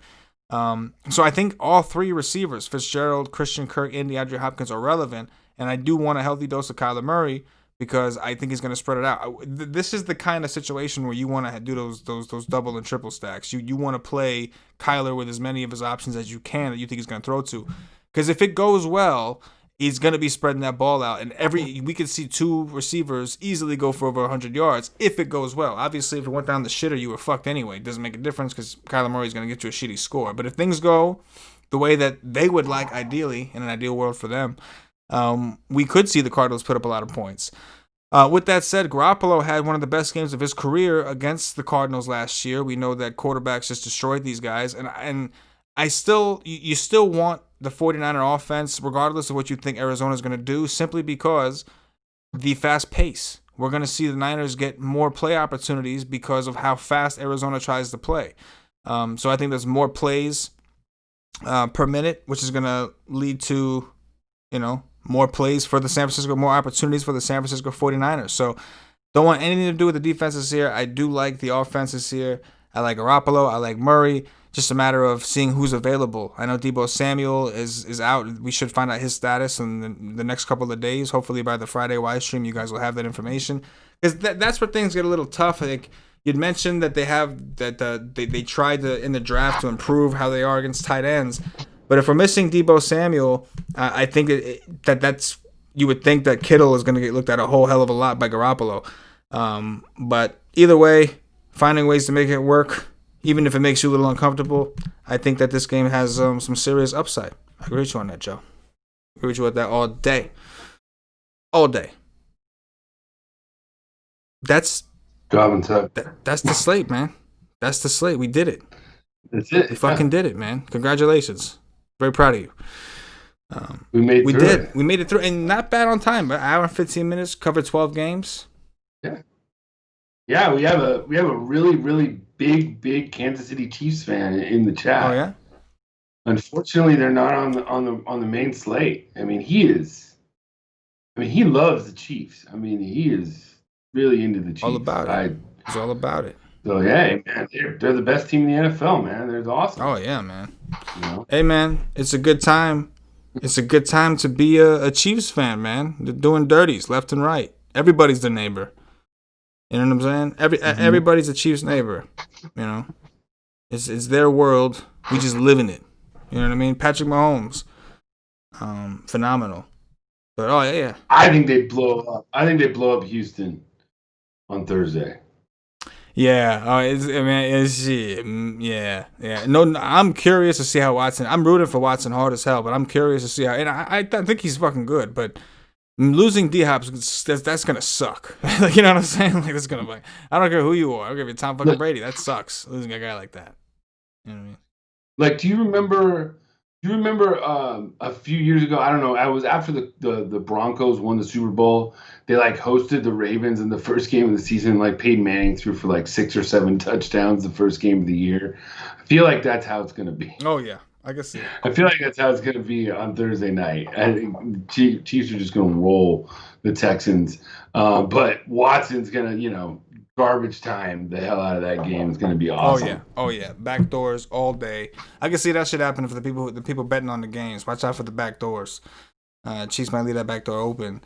So I think all three receivers, Fitzgerald, Christian Kirk, and DeAndre Hopkins, are relevant. And I do want a healthy dose of Kyler Murray because I think he's going to spread it out. This is the kind of situation where you want to do those double and triple stacks. You want to play Kyler with as many of his options as you can that you think he's going to throw to. Because if it goes well, he's going to be spreading that ball out. And we could see two receivers easily go for over 100 yards if it goes well. Obviously, if it went down the shitter, you were fucked anyway. It doesn't make a difference because Kyler Murray is going to get you a shitty score. But if things go the way that they would like, ideally, in an ideal world for them, we could see the Cardinals put up a lot of points. With that said, Garoppolo had one of the best games of his career against the Cardinals last year. We know that quarterbacks just destroyed these guys, and you still want the 49er offense, regardless of what you think Arizona's going to do, simply because the fast pace. We're going to see the Niners get more play opportunities because of how fast Arizona tries to play. So I think there's more plays per minute, which is going to lead to, more plays for the San Francisco, more opportunities for the San Francisco 49ers. So don't want anything to do with the defenses here. I do like the offenses here. I like Garoppolo. I like Murray. Just a matter of seeing who's available. I know Deebo Samuel is out. We should find out his status in the next couple of days. Hopefully by the Friday live stream, you guys will have that information. Because that's where things get a little tough. Like you'd mentioned that they tried to in the draft to improve how they are against tight ends. But if we're missing Deebo Samuel, I think that's you would think that Kittle is going to get looked at a whole hell of a lot by Garoppolo. But either way, finding ways to make it work even if it makes you a little uncomfortable, I think that this game has some serious upside. I agree with you on that, Joe. I agree with you with that all day. All day. That's that's the slate, man. That's the slate. We did it. That's it. We fucking did it, man. Congratulations. Very proud of you. We made it. We made it through, and not bad on time. But an hour and 15 minutes, covered 12 games. Yeah. We have a really, really big Kansas City Chiefs fan in the chat. Oh yeah. Unfortunately, they're not on the main slate. I mean, he loves the Chiefs. I mean, he is really into the Chiefs. All about it. He's all about it. So yeah, man, they're the best team in the NFL, man. They're awesome. Oh yeah, man. Hey man, it's a good time. It's a good time to be a Chiefs fan, man. They're doing dirties left and right. Everybody's their neighbor. You know what I'm saying? Everybody's a Chiefs neighbor. You know, it's their world. We just live in it. You know what I mean? Patrick Mahomes, phenomenal. But oh yeah. I think they blow up Houston on Thursday. Yeah, yeah. No, I'm curious to see how Watson. I'm rooting for Watson hard as hell, but I'm curious to see how. And I think he's fucking good, but losing D-Hop, that's gonna suck. Like, you know what I'm saying? Like, it's gonna. Like, I don't care who you are. I don't care if you're Tom fucking Brady. That sucks. Losing a guy like that. You know what I mean? Like, do you remember a few years ago? I don't know. I was after the Broncos won the Super Bowl. They like hosted the Ravens in the first game of the season. Like Peyton Manning threw for like 6 or 7 touchdowns the first game of the year. I feel like that's how it's gonna be. Oh yeah, I can see it. I feel like that's how it's gonna be on Thursday night. I think Chiefs are just gonna roll the Texans, but Watson's gonna garbage time the hell out of that game. Is gonna be awesome. Oh yeah, back doors all day. I can see that shit happening for the people betting on the games. Watch out for the back doors. Chiefs might leave that back door open.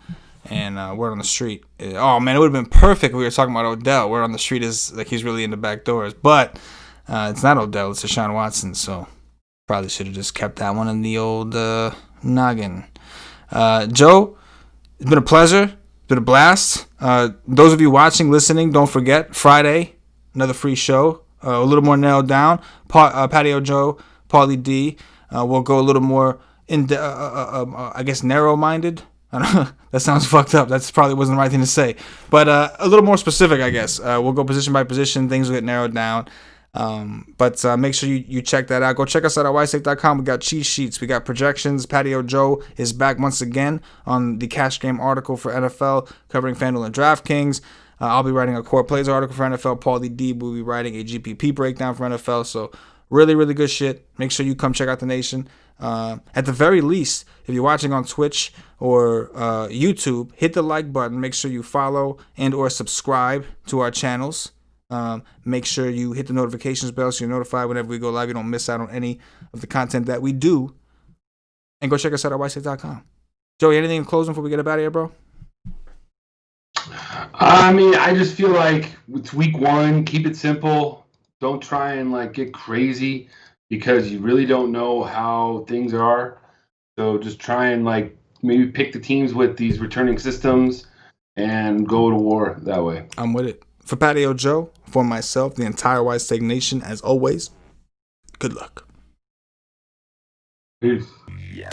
And word on the street. Oh man, it would have been perfect. We were talking about Odell. Word on the street is like he's really into back doors, but it's not Odell. It's Deshaun Watson. So probably should have just kept that one in the old noggin. Joe, it's been a pleasure. It's been a blast. Those of you watching, listening, don't forget Friday, another free show. A little more nailed down. Patio Joe, Paulie D. We'll go a little more I guess narrow-minded. I don't know. That sounds fucked up. That's probably wasn't the right thing to say. But a little more specific, I guess. We'll go position by position. Things will get narrowed down. But make sure you check that out. Go check us out at wisec.com. We got cheat sheets. We got projections. Patio Joe is back once again on the cash game article for NFL covering FanDuel and DraftKings. I'll be writing a core plays article for NFL. Paulie D will be writing a GPP breakdown for NFL. So really, really good shit. Make sure you come check out the nation. At the very least, if you're watching on Twitch or YouTube, hit the like button. Make sure you follow and or subscribe to our channels. Make sure you hit the notifications bell so you're notified whenever we go live. You don't miss out on any of the content that we do. And go check us out at wisec.com. Joey, anything in closing before we get up out of here, bro? I mean, I just feel like it's week 1. Keep it simple. Don't try and like get crazy, because you really don't know how things are. So just try and like maybe pick the teams with these returning systems and go to war that way. I'm with it. For Patio Joe, for myself, the entire Wisec Nation, as always, good luck. Peace. Yeah.